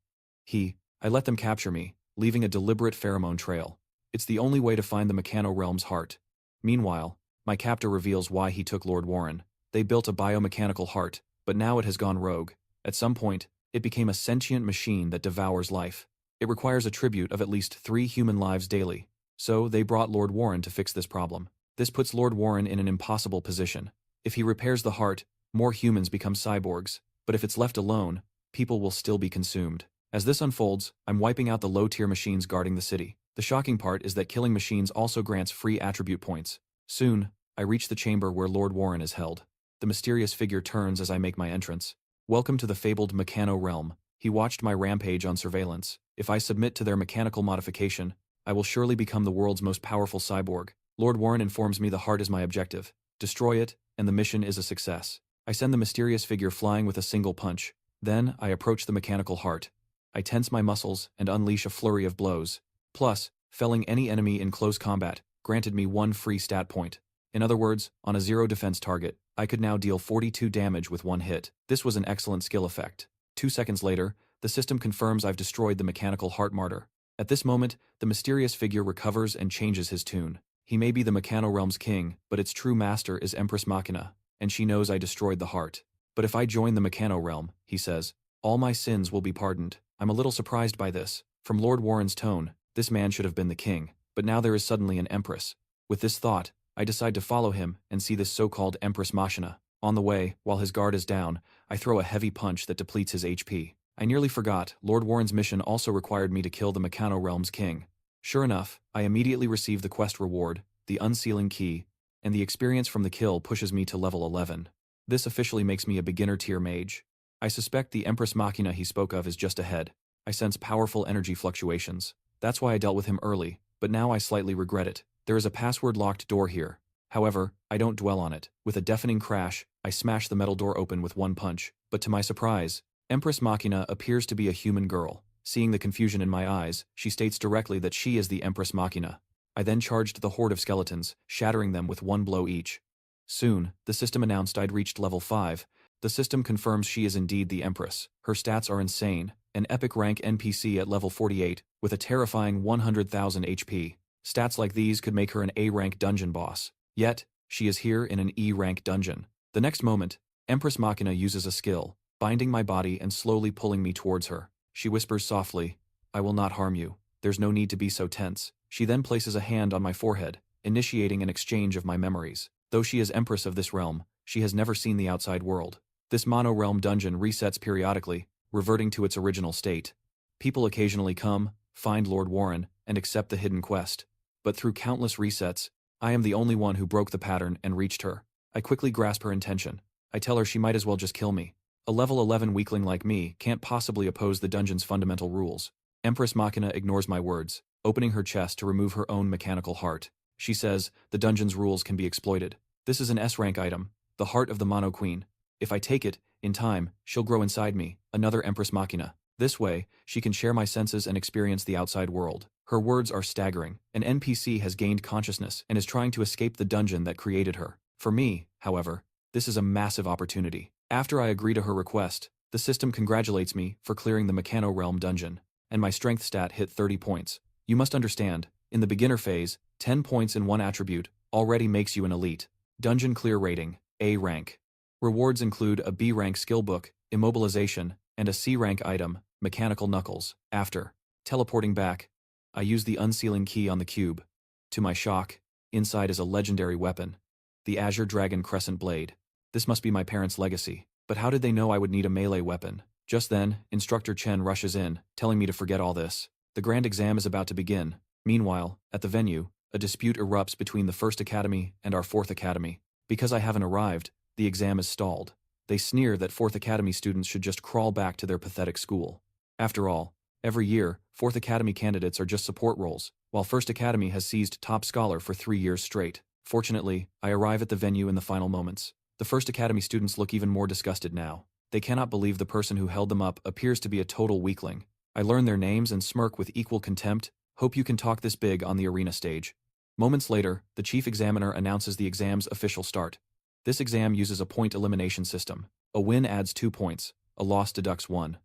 I let them capture me, leaving a deliberate pheromone trail. It's the only way to find the Mechano Realm's heart. Meanwhile, my captor reveals why he took Lord Warren. They built a biomechanical heart, but now it has gone rogue. At some point, it became a sentient machine that devours life. It requires a tribute of at least 3 human lives daily. So, they brought Lord Warren to fix this problem. This puts Lord Warren in an impossible position. If he repairs the heart, more humans become cyborgs, but if it's left alone, people will still be consumed. As this unfolds, I'm wiping out the low-tier machines guarding the city. The shocking part is that killing machines also grants free attribute points. Soon, I reach the chamber where Lord Warren is held. The mysterious figure turns as I make my entrance. Welcome to the fabled Mechano Realm. He watched my rampage on surveillance. If I submit to their mechanical modification, I will surely become the world's most powerful cyborg. Lord Warren informs me the heart is my objective. Destroy it, and the mission is a success. I send the mysterious figure flying with a single punch. Then, I approach the mechanical heart. I tense my muscles and unleash a flurry of blows. Plus, felling any enemy in close combat granted me 1 free stat point. In other words, on a 0 defense target, I could now deal 42 damage with 1 hit. This was an excellent skill effect. 2 seconds later, the system confirms I've destroyed the mechanical heart martyr. At this moment, the mysterious figure recovers and changes his tune. He may be the Mechano Realm's king, but its true master is Empress Machina, and she knows I destroyed the heart. But if I join the Mechano Realm, he says, all my sins will be pardoned. I'm a little surprised by this. From Lord Warren's tone, this man should have been the king, but now there is suddenly an empress. With this thought, I decide to follow him and see this so-called Empress Machina. On the way, while his guard is down, I throw a heavy punch that depletes his HP. I nearly forgot, Lord Warren's mission also required me to kill the Mechano Realm's king. Sure enough, I immediately receive the quest reward, the unsealing key, and the experience from the kill pushes me to level 11. This officially makes me a beginner-tier mage. I suspect the Empress Machina he spoke of is just ahead. I sense powerful energy fluctuations. That's why I dealt with him early, but now I slightly regret it. There is a password-locked door here. However, I don't dwell on it. With a deafening crash, I smash the metal door open with 1 punch, but to my surprise, Empress Machina appears to be a human girl. Seeing the confusion in my eyes, she states directly that she is the Empress Machina. I then charged the horde of skeletons, shattering them with 1 blow each. Soon, the system announced I'd reached level 5. The system confirms she is indeed the Empress. Her stats are insane, an epic rank NPC at level 48, with a terrifying 100,000 HP. Stats like these could make her an A-rank dungeon boss. Yet, she is here in an E-rank dungeon. The next moment, Empress Machina uses a skill, binding my body and slowly pulling me towards her. She whispers softly, I will not harm you. There's no need to be so tense. She then places a hand on my forehead, initiating an exchange of my memories. Though she is Empress of this realm, she has never seen the outside world. This mono-realm dungeon resets periodically, reverting to its original state. People occasionally come, find Lord Warren, and accept the hidden quest. But through countless resets, I am the only one who broke the pattern and reached her. I quickly grasp her intention. I tell her she might as well just kill me. A level 11 weakling like me can't possibly oppose the dungeon's fundamental rules. Empress Machina ignores my words, opening her chest to remove her own mechanical heart. She says, the dungeon's rules can be exploited. This is an S-rank item, the heart of the Mono Queen. If I take it, in time, she'll grow inside me, another Empress Machina. This way, she can share my senses and experience the outside world. Her words are staggering. An NPC has gained consciousness and is trying to escape the dungeon that created her. For me, however, this is a massive opportunity. After I agree to her request, the system congratulates me for clearing the Mechano Realm dungeon, and my strength stat hit 30 points. You must understand, in the beginner phase, 10 points in one attribute already makes you an elite. Dungeon clear rating, A rank. Rewards include a B rank skill book, immobilization, and a C rank item, mechanical knuckles. After teleporting back, I use the unsealing key on the cube. To my shock, inside is a legendary weapon, the Azure Dragon Crescent blade. This must be my parents' legacy. But how did they know I would need a melee weapon? Just then, Instructor Chen rushes in, telling me to forget all this. The grand exam is about to begin. Meanwhile, at the venue, a dispute erupts between the First Academy and our Fourth Academy. Because I haven't arrived, the exam is stalled. They sneer that Fourth Academy students should just crawl back to their pathetic school. After all, every year, Fourth Academy candidates are just support roles, while First Academy has seized top scholar for 3 years straight. Fortunately, I arrive at the venue in the final moments. The First Academy students look even more disgusted now. They cannot believe the person who held them up appears to be a total weakling. I learn their names and smirk with equal contempt. Hope you can talk this big on the arena stage. Moments later, the chief examiner announces the exam's official start. This exam uses a point elimination system. A win adds 2 points, a loss deducts 1.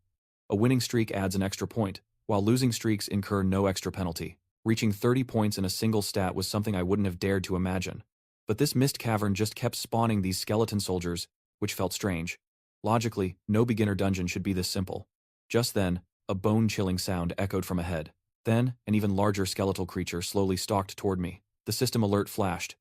A winning streak adds an extra point, while losing streaks incur no extra penalty. Reaching 30 points in a single stat was something I wouldn't have dared to imagine. But this Mist Cavern just kept spawning these skeleton soldiers, which felt strange. Logically, no beginner dungeon should be this simple. Just then, a bone-chilling sound echoed from ahead. Then, an even larger skeletal creature slowly stalked toward me. The system alert flashed.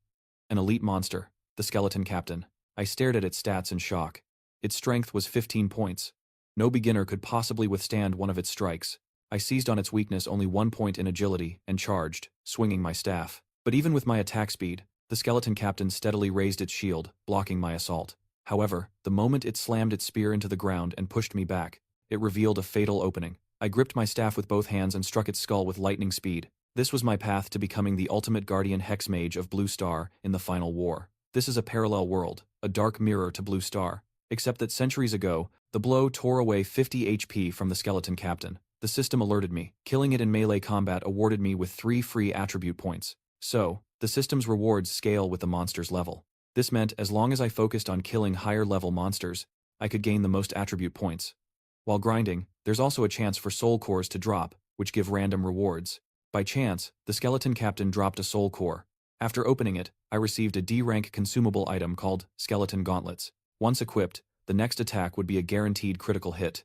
An elite monster, the skeleton captain. I stared at its stats in shock. Its strength was 15 points. No beginner could possibly withstand one of its strikes. I seized on its weakness, only 1 point in agility, and charged, swinging my staff. But even with my attack speed, the skeleton captain steadily raised its shield, blocking my assault. However, the moment it slammed its spear into the ground and pushed me back, it revealed a fatal opening. I gripped my staff with both hands and struck its skull with lightning speed. This was my path to becoming the ultimate guardian hex mage of Blue Star in the final war. This is a parallel world, a dark mirror to Blue Star. Except that centuries ago, the blow tore away 50 HP from the skeleton captain. The system alerted me. Killing it in melee combat awarded me with 3 free attribute points. So, the system's rewards scale with the monster's level. This meant as long as I focused on killing higher-level monsters, I could gain the most attribute points. While grinding, there's also a chance for soul cores to drop, which give random rewards. By chance, the skeleton captain dropped a soul core. After opening it, I received a D-rank consumable item called Skeleton Gauntlets. Once equipped, the next attack would be a guaranteed critical hit.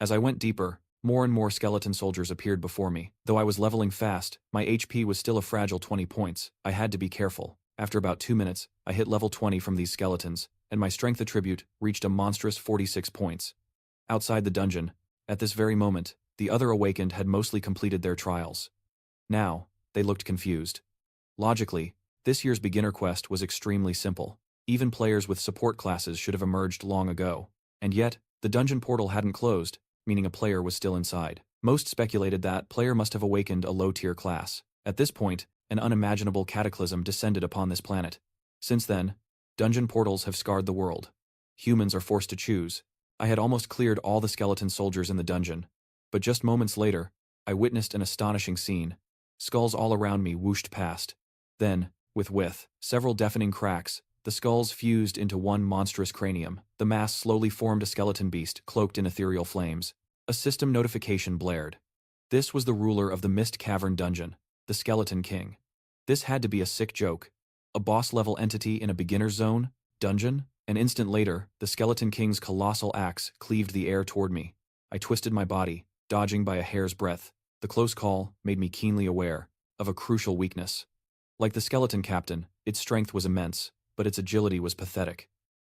As I went deeper, more and more skeleton soldiers appeared before me. Though I was leveling fast, my HP was still a fragile 20 points. I had to be careful. After about 2 minutes, I hit level 20 from these skeletons, and my strength attribute reached a monstrous 46 points. Outside the dungeon, at this very moment, the other awakened had mostly completed their trials. Now, they looked confused. Logically, this year's beginner quest was extremely simple. Even players with support classes should have emerged long ago. And yet, the dungeon portal hadn't closed, meaning a player was still inside. Most speculated that player must have awakened a low-tier class. At this point, an unimaginable cataclysm descended upon this planet. Since then, dungeon portals have scarred the world. Humans are forced to choose. I had almost cleared all the skeleton soldiers in the dungeon, but just moments later, I witnessed an astonishing scene. Skulls all around me whooshed past. Then, with several deafening cracks, the skulls fused into one monstrous cranium. The mass slowly formed a skeleton beast cloaked in ethereal flames. A system notification blared. This was the ruler of the Mist Cavern dungeon, the Skeleton King. This had to be a sick joke. A boss-level entity in a beginner's zone? Dungeon? An instant later, the Skeleton King's colossal axe cleaved the air toward me. I twisted my body, dodging by a hair's breadth. The close call made me keenly aware of a crucial weakness. Like the skeleton captain, its strength was immense, but its agility was pathetic.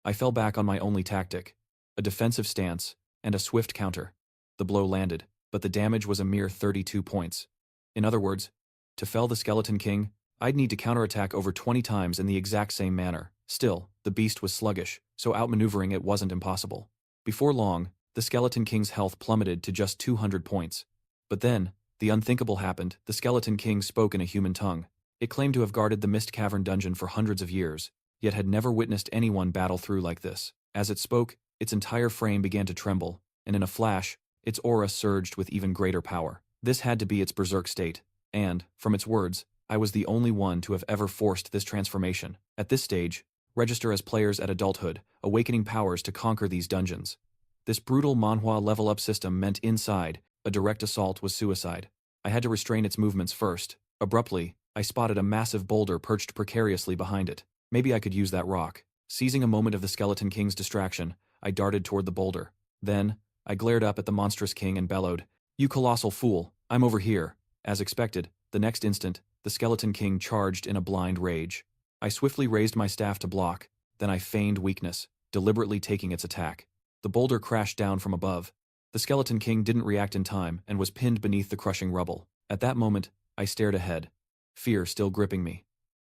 I fell back on my only tactic, a defensive stance, and a swift counter. The blow landed, but the damage was a mere 32 points. In other words, to fell the Skeleton King, I'd need to counterattack over 20 times in the exact same manner. Still, the beast was sluggish, so outmaneuvering it wasn't impossible. Before long, the Skeleton King's health plummeted to just 200 points. But then, the unthinkable happened. The Skeleton King spoke in a human tongue. It claimed to have guarded the Mist Cavern dungeon for hundreds of years, yet had never witnessed anyone battle through like this. As it spoke, its entire frame began to tremble, and in a flash, its aura surged with even greater power. This had to be its berserk state, and, from its words, I was the only one to have ever forced this transformation. At this stage, register as players at adulthood, awakening powers to conquer these dungeons. This brutal Manhwa level-up system meant inside, a direct assault was suicide. I had to restrain its movements first. Abruptly, I spotted a massive boulder perched precariously behind it. Maybe I could use that rock. Seizing a moment of the Skeleton King's distraction, I darted toward the boulder. Then, I glared up at the monstrous king and bellowed, "You colossal fool, I'm over here." As expected, the next instant, the Skeleton King charged in a blind rage. I swiftly raised my staff to block, then I feigned weakness, deliberately taking its attack. The boulder crashed down from above. The Skeleton King didn't react in time and was pinned beneath the crushing rubble. At that moment, I stared ahead, fear still gripping me.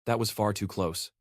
That was far too close.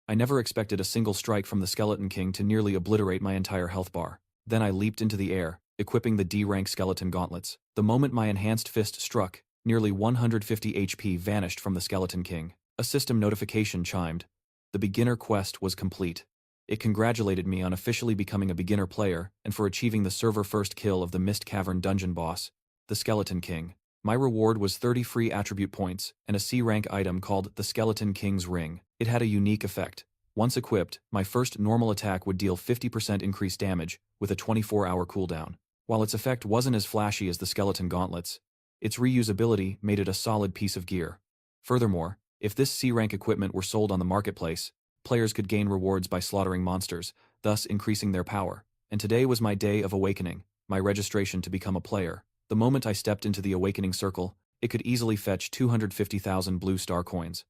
I never expected a single strike from the Skeleton King to nearly obliterate my entire health bar. Then I leaped into the air, equipping the D-rank skeleton gauntlets. The moment my enhanced fist struck, nearly 150 HP vanished from the Skeleton King. A system notification chimed. The beginner quest was complete. It congratulated me on officially becoming a beginner player and for achieving the server first kill of the Mist Cavern dungeon boss, the Skeleton King. My reward was 30 free attribute points and a C-rank item called the Skeleton King's Ring. It had a unique effect. Once equipped, my first normal attack would deal 50% increased damage with a 24-hour cooldown. While its effect wasn't as flashy as the skeleton gauntlets, its reusability made it a solid piece of gear. Furthermore, if this C-rank equipment were sold on the marketplace, players could gain rewards by slaughtering monsters, thus increasing their power. And today was my day of awakening, my registration to become a player. The moment I stepped into the awakening circle, it could easily fetch 250,000 blue star coins.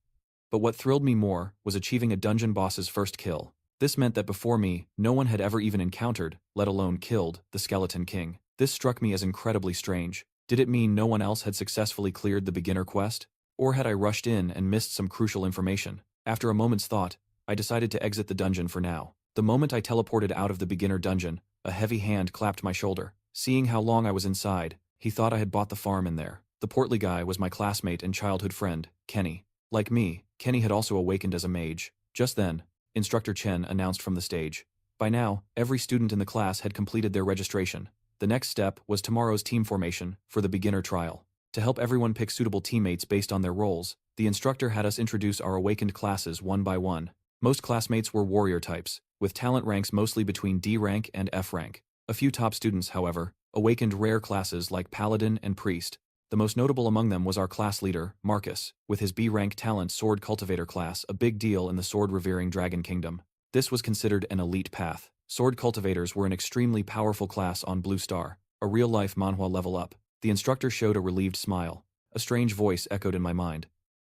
But what thrilled me more was achieving a dungeon boss's first kill. This meant that before me, no one had ever even encountered, let alone killed, the Skeleton King. This struck me as incredibly strange. Did it mean no one else had successfully cleared the beginner quest? Or had I rushed in and missed some crucial information? After a moment's thought, I decided to exit the dungeon for now. The moment I teleported out of the beginner dungeon, a heavy hand clapped my shoulder. Seeing how long I was inside, he thought I had bought the farm in there. The portly guy was my classmate and childhood friend, Kenny. Like me, Kenny had also awakened as a mage. Just then, Instructor Chen announced from the stage. By now, every student in the class had completed their registration. The next step was tomorrow's team formation for the beginner trial. To help everyone pick suitable teammates based on their roles, the instructor had us introduce our awakened classes one by one. Most classmates were warrior types, with talent ranks mostly between D rank and F rank. A few top students, however, awakened rare classes like Paladin and Priest. The most notable among them was our class leader, Marcus, with his B-rank talent Sword Cultivator class, a big deal in the sword-revering Dragon Kingdom. This was considered an elite path. Sword Cultivators were an extremely powerful class on Blue Star, a real-life Manhwa level up. The instructor showed a relieved smile. A strange voice echoed in my mind.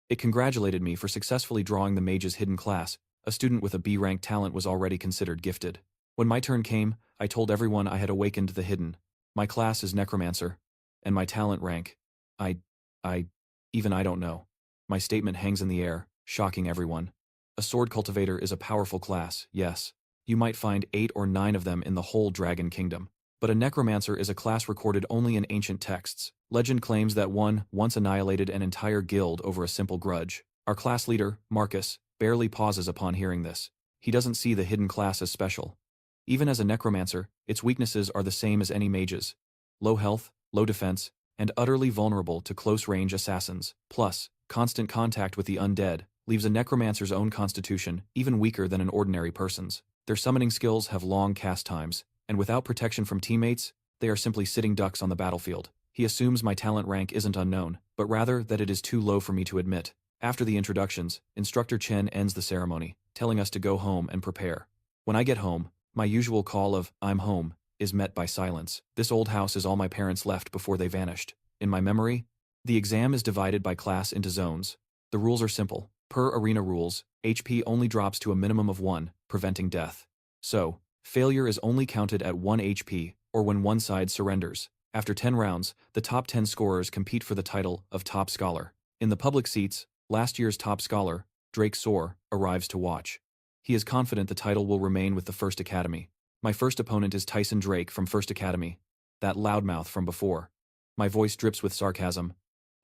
It congratulated me for successfully drawing the mage's hidden class. A student with a B-rank talent was already considered gifted. When my turn came, I told everyone I had awakened the hidden. My class is Necromancer, and my talent rank, I don't know. My statement hangs in the air, shocking everyone. A sword cultivator is a powerful class, yes. You might find 8 or 9 of them in the whole Dragon Kingdom. But a necromancer is a class recorded only in ancient texts. Legend claims that one once annihilated an entire guild over a simple grudge. Our class leader, Marcus, barely pauses upon hearing this. He doesn't see the hidden class as special. Even as a necromancer, its weaknesses are the same as any mage's. Low health, low defense, and utterly vulnerable to close-range assassins. Plus, constant contact with the undead leaves a necromancer's own constitution even weaker than an ordinary person's. Their summoning skills have long cast times, and without protection from teammates, they are simply sitting ducks on the battlefield. He assumes my talent rank isn't unknown, but rather that it is too low for me to admit. After the introductions, Instructor Chen ends the ceremony, telling us to go home and prepare. When I get home, my usual call of, "I'm home," is met by silence. This old house is all my parents left before they vanished. In my memory, the exam is divided by class into zones. The rules are simple. Per arena rules, HP only drops to a minimum of 1, preventing death. So, failure is only counted at 1 HP, or when one side surrenders. After 10 rounds, the top 10 scorers compete for the title of Top Scholar. In the public seats, last year's top scholar, Drake Soar, arrives to watch. He is confident the title will remain with the First Academy. My first opponent is Tyson Drake from First Academy, that loudmouth from before. My voice drips with sarcasm.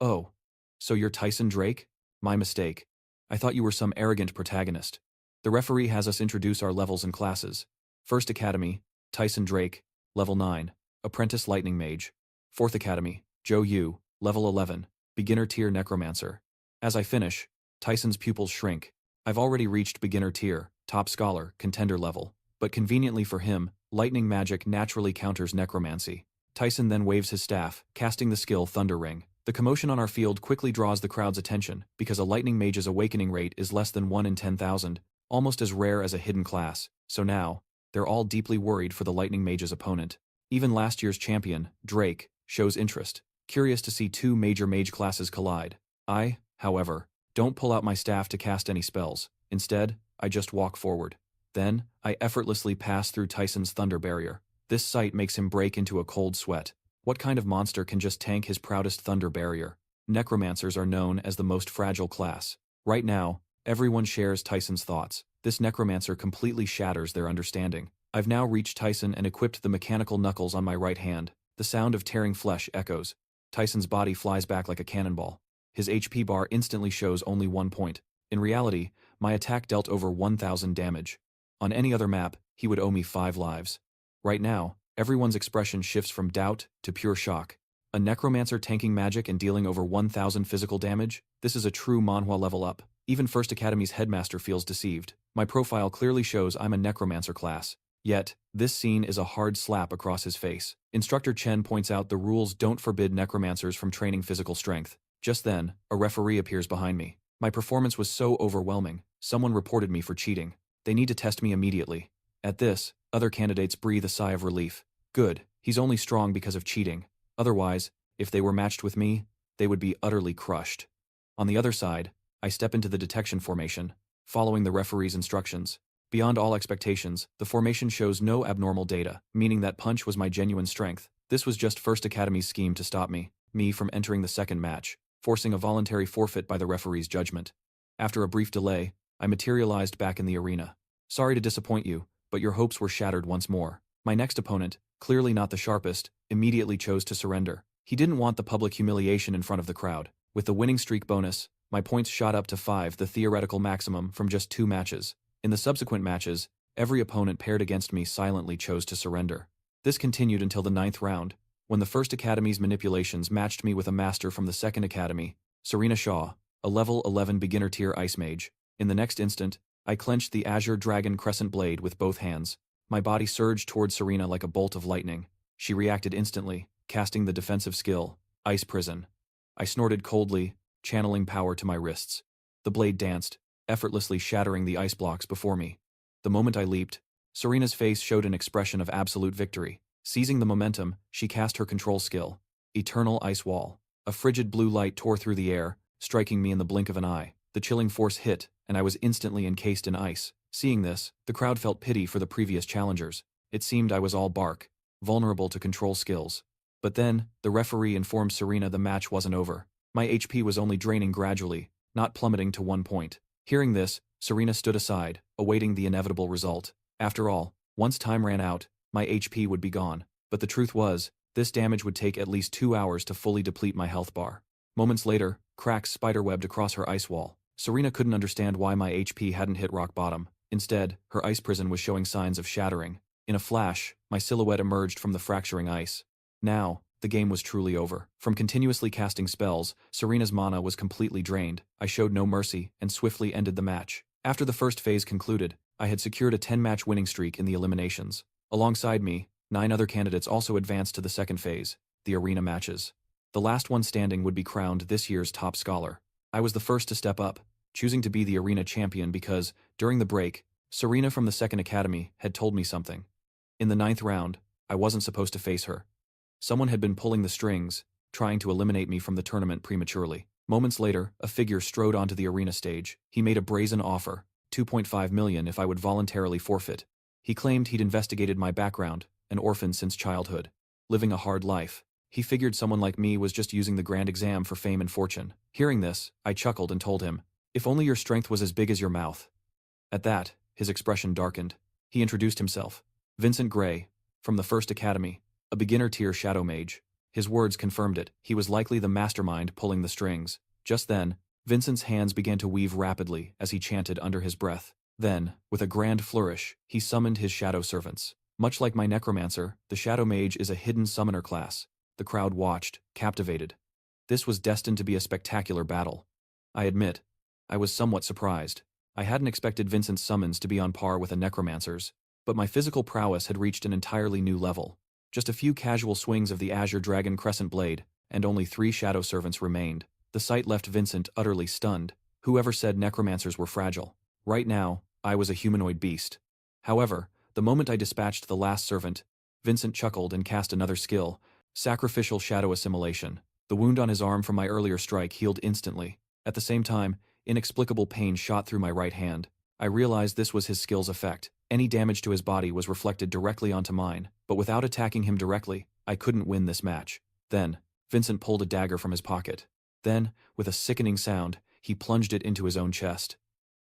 "Oh, so you're Tyson Drake? My mistake. I thought you were some arrogant protagonist." The referee has us introduce our levels and classes. First Academy, Tyson Drake, level 9, Apprentice Lightning Mage. Fourth Academy, Joe Yu, level 11, Beginner Tier Necromancer. As I finish, Tyson's pupils shrink. I've already reached Beginner Tier, Top Scholar, Contender level. But conveniently for him, lightning magic naturally counters necromancy. Tyson then waves his staff, casting the skill Thunder Ring. The commotion on our field quickly draws the crowd's attention, because a lightning mage's awakening rate is less than 1 in 10,000, almost as rare as a hidden class. So now, they're all deeply worried for the lightning mage's opponent. Even last year's champion, Drake, shows interest, curious to see 2 major mage classes collide. I, however, don't pull out my staff to cast any spells. Instead, I just walk forward. Then, I effortlessly pass through Tyson's thunder barrier. This sight makes him break into a cold sweat. What kind of monster can just tank his proudest thunder barrier? Necromancers are known as the most fragile class. Right now, everyone shares Tyson's thoughts. This necromancer completely shatters their understanding. I've now reached Tyson and equipped the mechanical knuckles on my right hand. The sound of tearing flesh echoes. Tyson's body flies back like a cannonball. His HP bar instantly shows only 1 point. In reality, my attack dealt over 1,000 damage. On any other map, he would owe me 5 lives. Right now, everyone's expression shifts from doubt to pure shock. A necromancer tanking magic and dealing over 1,000 physical damage? This is a true Manhwa level up. Even First Academy's headmaster feels deceived. My profile clearly shows I'm a necromancer class. Yet, this scene is a hard slap across his face. Instructor Chen points out the rules don't forbid necromancers from training physical strength. Just then, a referee appears behind me. My performance was so overwhelming, someone reported me for cheating. They need to test me immediately. At this, other candidates breathe a sigh of relief. Good, he's only strong because of cheating. Otherwise, if they were matched with me, they would be utterly crushed. On the other side, I step into the detection formation, following the referee's instructions. Beyond all expectations, the formation shows no abnormal data, meaning that punch was my genuine strength. This was just First Academy's scheme to stop me from entering the second match, forcing a voluntary forfeit by the referee's judgment. After a brief delay, I materialized back in the arena. Sorry to disappoint you, but your hopes were shattered once more. My next opponent, clearly not the sharpest, immediately chose to surrender. He didn't want the public humiliation in front of the crowd. With the winning streak bonus, my points shot up to 5, the theoretical maximum, from just 2 matches. In the subsequent matches, every opponent paired against me silently chose to surrender. This continued until the 9th round, when the First Academy's manipulations matched me with a master from the Second Academy, Serena Shaw, a level 11 beginner tier ice mage. In the next instant, I clenched the Azure Dragon Crescent blade with both hands. My body surged toward Serena like a bolt of lightning. She reacted instantly, casting the defensive skill, Ice Prison. I snorted coldly, channeling power to my wrists. The blade danced, effortlessly shattering the ice blocks before me. The moment I leaped, Serena's face showed an expression of absolute victory. Seizing the momentum, she cast her control skill, Eternal Ice Wall. A frigid blue light tore through the air, striking me in the blink of an eye. The chilling force hit, and I was instantly encased in ice. Seeing this, the crowd felt pity for the previous challengers. It seemed I was all bark, vulnerable to control skills. But then, the referee informed Serena the match wasn't over. My HP was only draining gradually, not plummeting to 1 point. Hearing this, Serena stood aside, awaiting the inevitable result. After all, once time ran out, my HP would be gone. But the truth was, this damage would take at least 2 hours to fully deplete my health bar. Moments later, cracks spiderwebbed across her ice wall. Serena couldn't understand why my HP hadn't hit rock bottom. Instead, her ice prison was showing signs of shattering. In a flash, my silhouette emerged from the fracturing ice. Now, the game was truly over. From continuously casting spells, Serena's mana was completely drained. I showed no mercy and swiftly ended the match. After the first phase concluded, I had secured a 10-match winning streak in the eliminations. Alongside me, 9 other candidates also advanced to the second phase, the arena matches. The last one standing would be crowned this year's top scholar. I was the first to step up, choosing to be the arena champion because, during the break, Serena from the Second Academy had told me something. In the 9th round, I wasn't supposed to face her. Someone had been pulling the strings, trying to eliminate me from the tournament prematurely. Moments later, a figure strode onto the arena stage. He made a brazen offer, 2.5 million if I would voluntarily forfeit. He claimed he'd investigated my background, an orphan since childhood, living a hard life. He figured someone like me was just using the grand exam for fame and fortune. Hearing this, I chuckled and told him, "If only your strength was as big as your mouth." At that, his expression darkened. He introduced himself. Vincent Gray, from the First Academy, a beginner-tier shadow mage. His words confirmed it. He was likely the mastermind pulling the strings. Just then, Vincent's hands began to weave rapidly as he chanted under his breath. Then, with a grand flourish, he summoned his shadow servants. Much like my necromancer, the shadow mage is a hidden summoner class. The crowd watched, captivated. This was destined to be a spectacular battle. I admit, I was somewhat surprised. I hadn't expected Vincent's summons to be on par with a necromancer's, but my physical prowess had reached an entirely new level. Just a few casual swings of the Azure Dragon Crescent blade, and only 3 shadow servants remained. The sight left Vincent utterly stunned. Whoever said necromancers were fragile? Right now, I was a humanoid beast. However, the moment I dispatched the last servant, Vincent chuckled and cast another skill, Sacrificial Shadow Assimilation. The wound on his arm from my earlier strike healed instantly. At the same time, inexplicable pain shot through my right hand. I realized this was his skill's effect. Any damage to his body was reflected directly onto mine, but without attacking him directly, I couldn't win this match. Then, Vincent pulled a dagger from his pocket. Then, with a sickening sound, he plunged it into his own chest.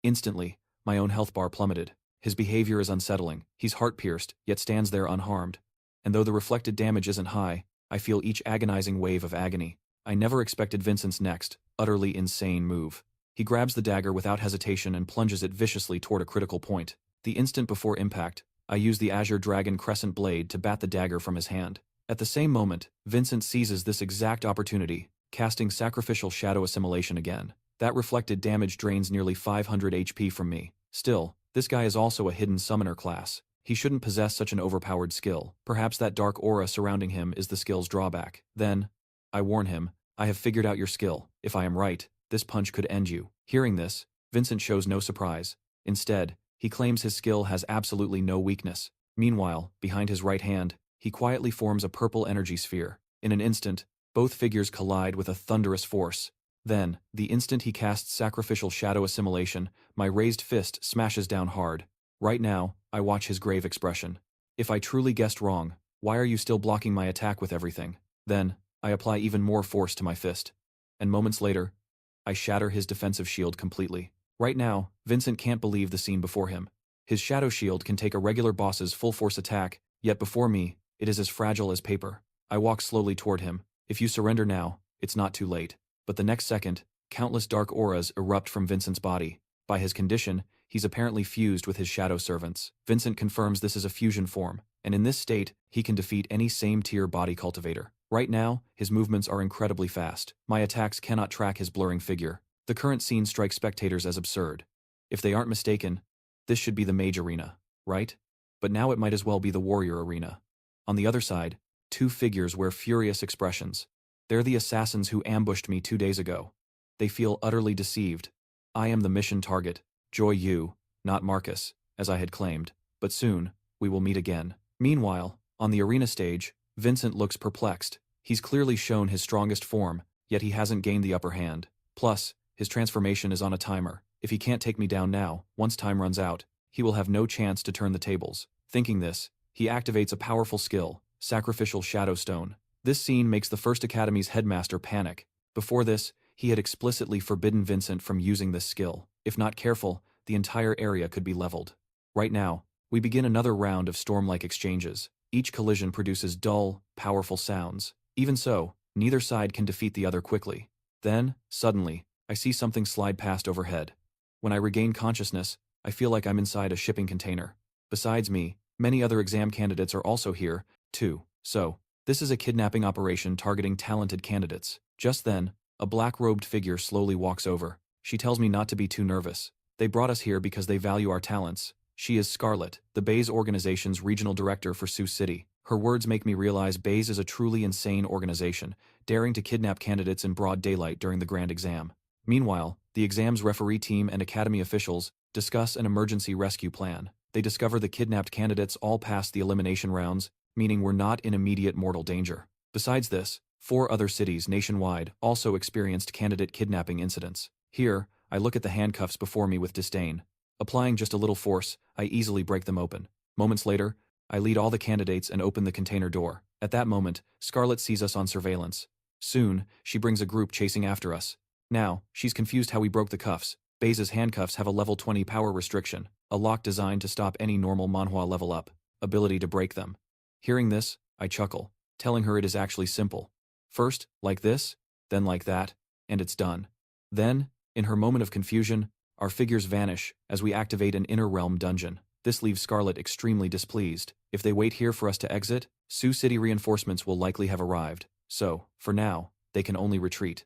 Instantly, my own health bar plummeted. His behavior is unsettling. He's heart-pierced, yet stands there unharmed. And though the reflected damage isn't high, I feel each agonizing wave of agony. I never expected Vincent's next, utterly insane move. He grabs the dagger without hesitation and plunges it viciously toward a critical point. The instant before impact, I use the Azure Dragon Crescent blade to bat the dagger from his hand. At the same moment, Vincent seizes this exact opportunity, casting Sacrificial Shadow Assimilation again. That reflected damage drains nearly 500 HP from me. Still, this guy is also a hidden summoner class. He shouldn't possess such an overpowered skill. Perhaps that dark aura surrounding him is the skill's drawback. Then, I warn him, I have figured out your skill. If I am right, this punch could end you. Hearing this, Vincent shows no surprise. Instead, he claims his skill has absolutely no weakness. Meanwhile, behind his right hand, he quietly forms a purple energy sphere. In an instant, both figures collide with a thunderous force. Then, the instant he casts Sacrificial Shadow Assimilation, my raised fist smashes down hard. Right now, I watch his grave expression. If I truly guessed wrong, why are you still blocking my attack with everything? Then, I apply even more force to my fist. And moments later, I shatter his defensive shield completely. Right now, Vincent can't believe the scene before him. His shadow shield can take a regular boss's full-force attack, yet before me, it is as fragile as paper. I walk slowly toward him. If you surrender now, it's not too late. But the next second, countless dark auras erupt from Vincent's body. By his condition, he's apparently fused with his shadow servants. Vincent confirms this is a fusion form, and in this state, he can defeat any same-tier body cultivator. Right now, his movements are incredibly fast. My attacks cannot track his blurring figure. The current scene strikes spectators as absurd. If they aren't mistaken, this should be the mage arena, right? But now it might as well be the warrior arena. On the other side, two figures wear furious expressions. They're the assassins who ambushed me 2 days ago. They feel utterly deceived. I am the mission target, Joy Yu, not Marcus, as I had claimed. But soon, we will meet again. Meanwhile, on the arena stage, Vincent looks perplexed. He's clearly shown his strongest form, yet he hasn't gained the upper hand. Plus, his transformation is on a timer. If he can't take me down now, once time runs out, he will have no chance to turn the tables. Thinking this, he activates a powerful skill, Sacrificial Shadow Stone. This scene makes the First Academy's headmaster panic. Before this, he had explicitly forbidden Vincent from using this skill. If not careful, the entire area could be leveled. Right now, we begin another round of storm-like exchanges. Each collision produces dull, powerful sounds. Even so, neither side can defeat the other quickly. Then, suddenly, I see something slide past overhead. When I regain consciousness, I feel like I'm inside a shipping container. Besides me, many other exam candidates are also here, too. So, this is a kidnapping operation targeting talented candidates. Just then, a black-robed figure slowly walks over. She tells me not to be too nervous. They brought us here because they value our talents. She is Scarlet, the Baze organization's regional director for Sioux City. Her words make me realize Baze is a truly insane organization, daring to kidnap candidates in broad daylight during the grand exam. Meanwhile, the exam's referee team and academy officials discuss an emergency rescue plan. They discover the kidnapped candidates all passed the elimination rounds, meaning we're not in immediate mortal danger. Besides this, 4 other cities nationwide also experienced candidate kidnapping incidents. Here, I look at the handcuffs before me with disdain. Applying just a little force, I easily break them open. Moments later, I lead all the candidates and open the container door. At that moment, Scarlet sees us on surveillance. Soon, she brings a group chasing after us. Now, she's confused how we broke the cuffs. Baze's handcuffs have a level 20 power restriction, a lock designed to stop any normal Manhwa level up ability to break them. Hearing this, I chuckle, telling her it is actually simple. First, like this, then like that, and it's done. Then, in her moment of confusion, our figures vanish as we activate an inner realm dungeon. This leaves Scarlet extremely displeased. If they wait here for us to exit, Sioux City reinforcements will likely have arrived. So, for now, they can only retreat.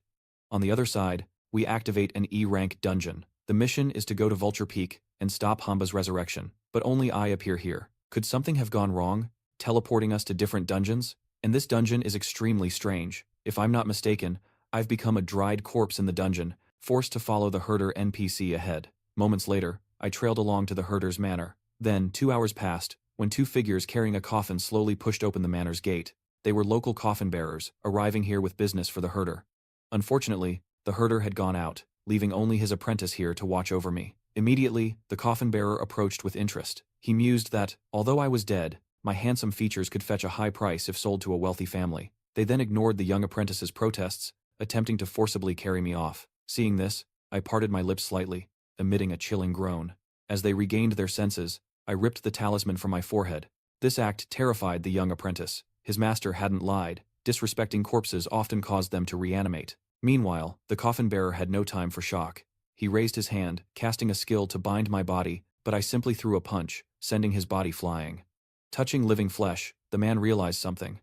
On the other side, we activate an E-rank dungeon. The mission is to go to Vulture Peak and stop Hamba's resurrection. But only I appear here. Could something have gone wrong, teleporting us to different dungeons? And this dungeon is extremely strange. If I'm not mistaken, I've become a dried corpse in the dungeon, forced to follow the herder NPC ahead. Moments later, I trailed along to the herder's manor. Then, 2 hours passed, when 2 figures carrying a coffin slowly pushed open the manor's gate. They were local coffin bearers, arriving here with business for the herder. Unfortunately, the herder had gone out, leaving only his apprentice here to watch over me. Immediately, the coffin bearer approached with interest. He mused that, although I was dead, my handsome features could fetch a high price if sold to a wealthy family. They then ignored the young apprentice's protests, attempting to forcibly carry me off. Seeing this, I parted my lips slightly, emitting a chilling groan. As they regained their senses, I ripped the talisman from my forehead. This act terrified the young apprentice. His master hadn't lied. Disrespecting corpses often caused them to reanimate. Meanwhile, the coffin bearer had no time for shock. He raised his hand, casting a skill to bind my body, but I simply threw a punch, sending his body flying. Touching living flesh, the man realized something.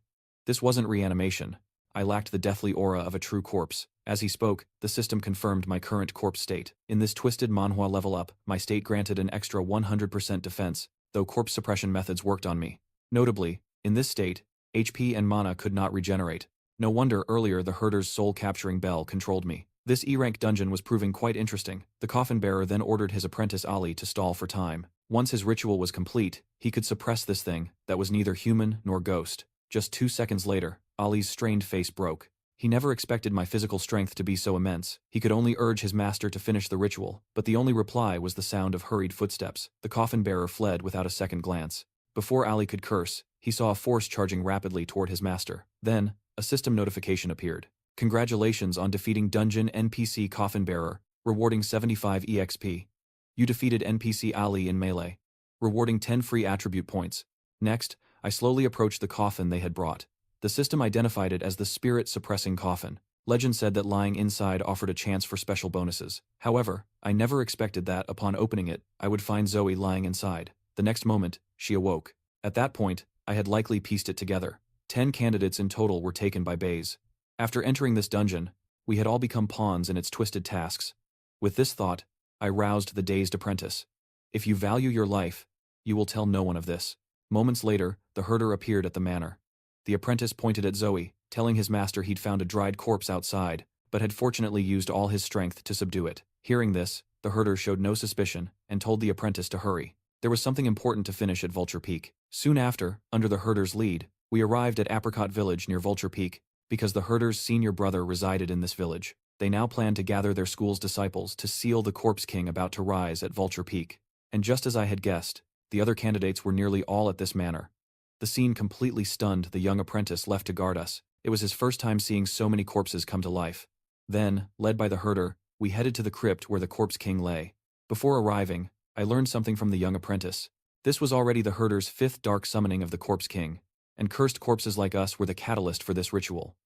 This wasn't reanimation. I lacked the deathly aura of a true corpse. As he spoke, the system confirmed my current corpse state. In this twisted manhwa level up, my state granted an extra 100% defense, though corpse suppression methods worked on me. Notably, in this state, HP and mana could not regenerate. No wonder earlier the herder's soul-capturing bell controlled me. This E-rank dungeon was proving quite interesting. The coffin-bearer then ordered his apprentice Ali to stall for time. Once his ritual was complete, he could suppress this thing that was neither human nor ghost. Just 2 seconds later, Ali's strained face broke. He never expected my physical strength to be so immense. He could only urge his master to finish the ritual, but the only reply was the sound of hurried footsteps. The coffin-bearer fled without a second glance. Before Ali could curse, he saw a force charging rapidly toward his master. Then, a system notification appeared. Congratulations on defeating Dungeon NPC Coffin Bearer, rewarding 75 EXP. You defeated NPC Ali in melee, rewarding 10 free attribute points. Next, I slowly approached the coffin they had brought. The system identified it as the spirit-suppressing coffin. Legend said that lying inside offered a chance for special bonuses. However, I never expected that, upon opening it, I would find Zoe lying inside. The next moment, she awoke. At that point, I had likely pieced it together. 10 candidates in total were taken by Baze. After entering this dungeon, we had all become pawns in its twisted tasks. With this thought, I roused the dazed apprentice. If you value your life, you will tell no one of this. Moments later, the herder appeared at the manor. The apprentice pointed at Zoe, telling his master he'd found a dried corpse outside, but had fortunately used all his strength to subdue it. Hearing this, the herder showed no suspicion, and told the apprentice to hurry. There was something important to finish at Vulture Peak. Soon after, under the herder's lead, we arrived at Apricot Village near Vulture Peak, because the herder's senior brother resided in this village. They now planned to gather their school's disciples to seal the Corpse King about to rise at Vulture Peak. And just as I had guessed, the other candidates were nearly all at this manor. The scene completely stunned the young apprentice left to guard us. It was his first time seeing so many corpses come to life. Then, led by the herder, we headed to the crypt where the Corpse King lay. Before arriving, I learned something from the young apprentice. This was already the herder's 5th dark summoning of the Corpse King, and cursed corpses like us were the catalyst for this ritual.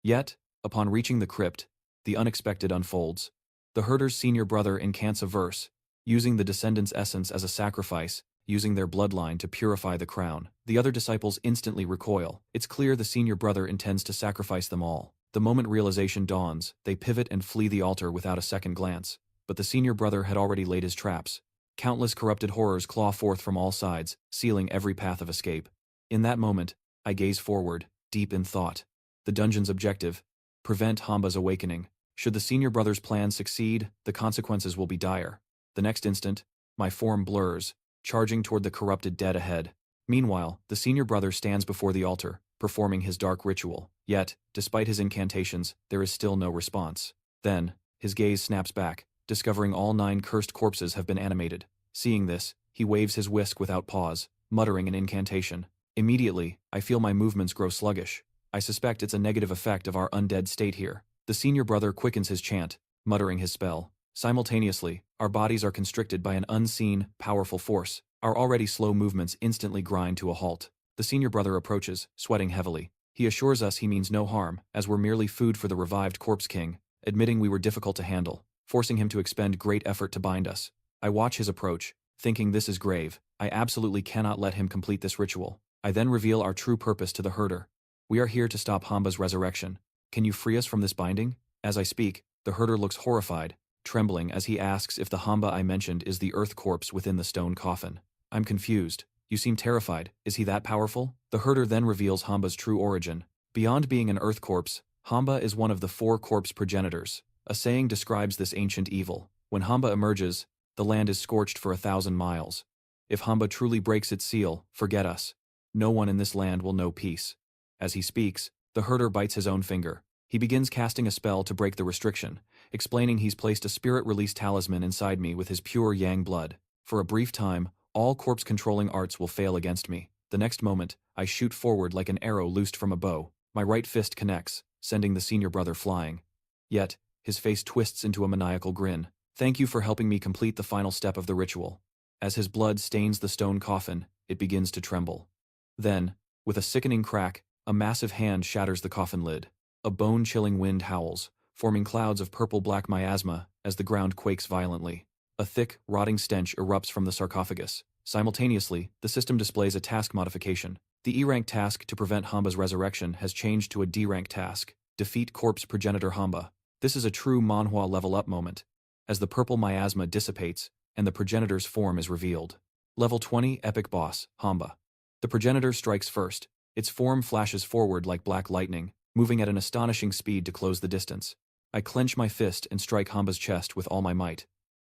Yet, upon reaching the crypt, the unexpected unfolds. The herder's senior brother incants a verse, using the descendant's essence as a sacrifice, using their bloodline to purify the crown. The other disciples instantly recoil. It's clear the senior brother intends to sacrifice them all. The moment realization dawns, they pivot and flee the altar without a second glance. But the senior brother had already laid his traps. Countless corrupted horrors claw forth from all sides, sealing every path of escape. In that moment, I gaze forward, deep in thought. The dungeon's objective: prevent Hamba's awakening. Should the senior brother's plan succeed, the consequences will be dire. The next instant, my form blurs, charging toward the corrupted dead ahead. Meanwhile, the senior brother stands before the altar, performing his dark ritual. Yet, despite his incantations, there is still no response. Then, his gaze snaps back, discovering all 9 cursed corpses have been animated. Seeing this, he waves his whisk without pause, muttering an incantation. Immediately, I feel my movements grow sluggish. I suspect it's a negative effect of our undead state here. The senior brother quickens his chant, muttering his spell. Simultaneously, our bodies are constricted by an unseen, powerful force. Our already slow movements instantly grind to a halt. The senior brother approaches, sweating heavily. He assures us he means no harm, as we're merely food for the revived Corpse King, admitting we were difficult to handle, forcing him to expend great effort to bind us. I watch his approach, thinking this is grave. I absolutely cannot let him complete this ritual. I then reveal our true purpose to the herder. We are here to stop Hamba's resurrection. Can you free us from this binding? As I speak, the herder looks horrified, trembling as he asks if the Hamba I mentioned is the earth corpse within the stone coffin. I'm confused. You seem terrified. Is he that powerful? The herder then reveals Hamba's true origin. Beyond being an earth corpse, Hamba is one of the 4 corpse progenitors. A saying describes this ancient evil. When Hamba emerges, the land is scorched for 1,000 miles. If Hamba truly breaks its seal, forget us. No one in this land will know peace. As he speaks, the herder bites his own finger. He begins casting a spell to break the restriction, explaining he's placed a spirit-release talisman inside me with his pure yang blood. For a brief time, all corpse-controlling arts will fail against me. The next moment, I shoot forward like an arrow loosed from a bow. My right fist connects, sending the senior brother flying. Yet, his face twists into a maniacal grin. Thank you for helping me complete the final step of the ritual. As his blood stains the stone coffin, it begins to tremble. Then, with a sickening crack, a massive hand shatters the coffin lid. A bone-chilling wind howls, forming clouds of purple-black miasma as the ground quakes violently. A thick, rotting stench erupts from the sarcophagus. Simultaneously, the system displays a task modification. The E-rank task to prevent Hanba's resurrection has changed to a D-rank task. Defeat Corpse Progenitor Hanba. This is a true Manhwa level-up moment, as the purple miasma dissipates and the progenitor's form is revealed. Level 20 Epic Boss, Hanba. The progenitor strikes first. Its form flashes forward like black lightning, moving at an astonishing speed to close the distance. I clench my fist and strike Hanba's chest with all my might.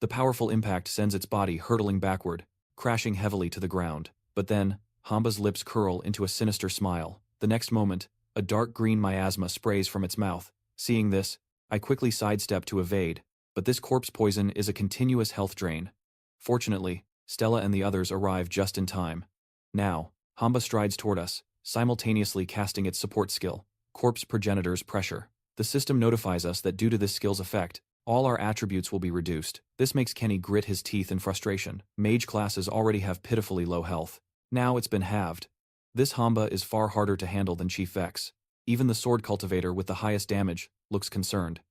The powerful impact sends its body hurtling backward, crashing heavily to the ground. But then, Hanba's lips curl into a sinister smile. The next moment, a dark green miasma sprays from its mouth. Seeing this, I quickly sidestep to evade, but this corpse poison is a continuous health drain. Fortunately, Stella and the others arrive just in time. Now, Hanba strides toward us, simultaneously casting its support skill, Corpse Progenitor's Pressure. The system notifies us that due to this skill's effect, all our attributes will be reduced. This makes Kenny grit his teeth in frustration. Mage classes already have pitifully low health. Now it's been halved. This Hanba is far harder to handle than Chief Vex. Even the sword cultivator with the highest damage looks concerned.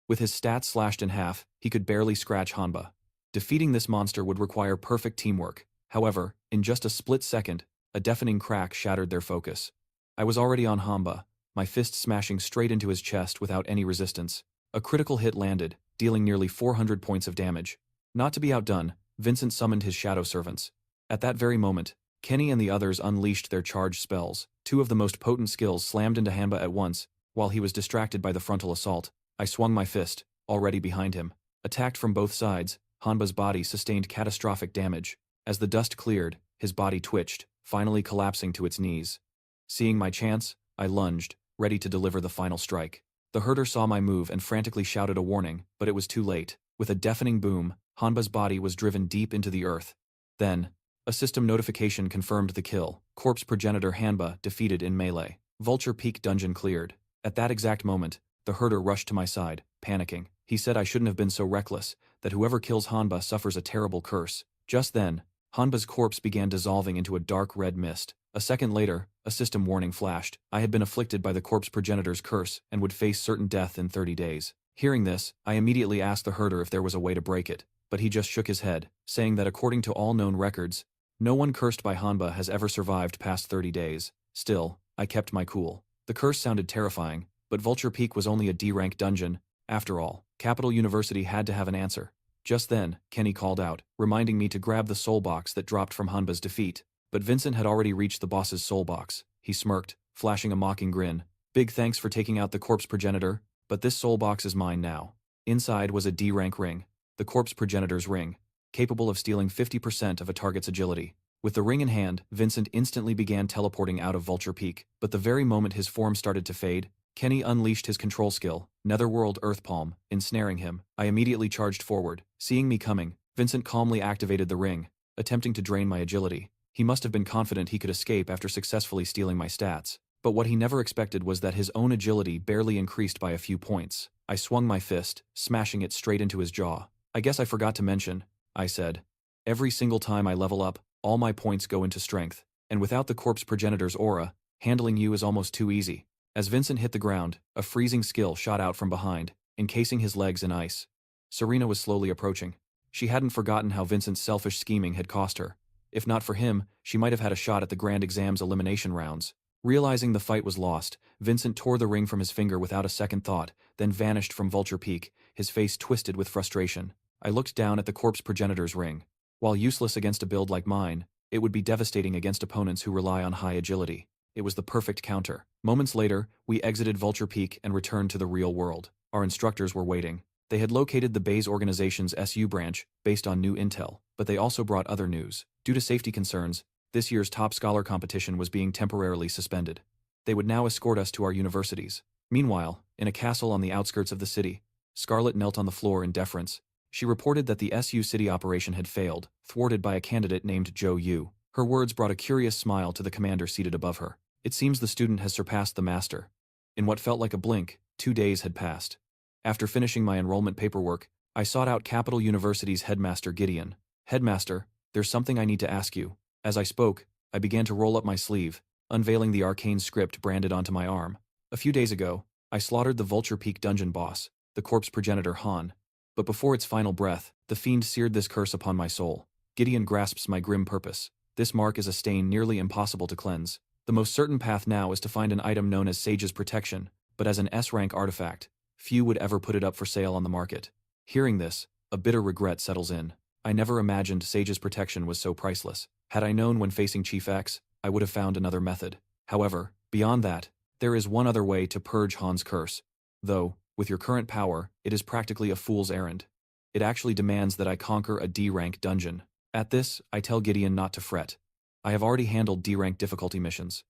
With his stats slashed in half, he could barely scratch Hanba. Defeating this monster would require perfect teamwork. However, in just a split second, a deafening crack shattered their focus. I was already on Hanba, my fist smashing straight into his chest without any resistance. A critical hit landed, dealing nearly 400 points of damage. Not to be outdone, Vincent summoned his shadow servants. At that very moment, Kenny and the others unleashed their charged spells. Two of the most potent skills slammed into Hanba at once. While he was distracted by the frontal assault, I swung my fist, already behind him. Attacked from both sides, Hanba's body sustained catastrophic damage. As the dust cleared, his body twitched, finally collapsing to its knees. Seeing my chance, I lunged, ready to deliver the final strike. The herder saw my move and frantically shouted a warning, but it was too late. With a deafening boom, Hanba's body was driven deep into the earth. Then, a system notification confirmed the kill. Corpse Progenitor Hanba defeated in melee. Vulture Peak dungeon cleared. At that exact moment, the herder rushed to my side, panicking. He said I shouldn't have been so reckless, that whoever kills Hanba suffers a terrible curse. Just then, Hanba's corpse began dissolving into a dark red mist. A second later, a system warning flashed. I had been afflicted by the Corpse Progenitor's curse and would face certain death in 30 days. Hearing this, I immediately asked the herder if there was a way to break it, but he just shook his head, saying that according to all known records, no one cursed by Hanba has ever survived past 30 days. Still, I kept my cool. The curse sounded terrifying, but Vulture Peak was only a D-rank dungeon. After all, Capital University had to have an answer. Just then, Kenny called out, reminding me to grab the soul box that dropped from Hanba's defeat. But Vincent had already reached the boss's soul box. He smirked, flashing a mocking grin. Big thanks for taking out the Corpse Progenitor, but this soul box is mine now. Inside was a D-rank ring, the Corpse Progenitor's ring, capable of stealing 50% of a target's agility. With the ring in hand, Vincent instantly began teleporting out of Vulture Peak, but the very moment his form started to fade, Kenny unleashed his control skill, Netherworld Earthpalm, ensnaring him. I immediately charged forward. Seeing me coming, Vincent calmly activated the ring, attempting to drain my agility. He must have been confident he could escape after successfully stealing my stats. But what he never expected was that his own agility barely increased by a few points. I swung my fist, smashing it straight into his jaw. I guess I forgot to mention, I said. Every single time I level up, all my points go into strength. And without the Corpse Progenitor's aura, handling you is almost too easy. As Vincent hit the ground, a freezing skill shot out from behind, encasing his legs in ice. Serena was slowly approaching. She hadn't forgotten how Vincent's selfish scheming had cost her. If not for him, she might have had a shot at the Grand Exam's elimination rounds. Realizing the fight was lost, Vincent tore the ring from his finger without a second thought, then vanished from Vulture Peak, his face twisted with frustration. I looked down at the Corpse Progenitor's ring. While useless against a build like mine, it would be devastating against opponents who rely on high agility. It was the perfect counter. Moments later, we exited Vulture Peak and returned to the real world. Our instructors were waiting. They had located the Bayes organization's SU branch, based on new intel, but they also brought other news. Due to safety concerns, this year's top scholar competition was being temporarily suspended. They would now escort us to our universities. Meanwhile, in a castle on the outskirts of the city, Scarlet knelt on the floor in deference. She reported that the SU city operation had failed, thwarted by a candidate named Zhou Yu. Her words brought a curious smile to the commander seated above her. It seems the student has surpassed the master. In what felt like a blink, 2 days had passed. After finishing my enrollment paperwork, I sought out Capital University's headmaster Gideon. Headmaster, there's something I need to ask you. As I spoke, I began to roll up my sleeve, unveiling the arcane script branded onto my arm. A few days ago, I slaughtered the Vulture Peak dungeon boss. the corpse progenitor Han. But before its final breath, the fiend seared this curse upon my soul. Gideon grasps my grim purpose. This mark is a stain nearly impossible to cleanse. The most certain path now is to find an item known as Sage's Protection, but as an S-rank artifact, few would ever put it up for sale on the market. Hearing this, a bitter regret settles in. I never imagined Sage's Protection was so priceless. Had I known when facing Chief X, I would have found another method. However, beyond that, there is one other way to purge Han's curse. Though, with your current power, it is practically a fool's errand. It actually demands that I conquer a D-rank dungeon. At this, I tell Gideon not to fret. I have already handled D-rank difficulty missions.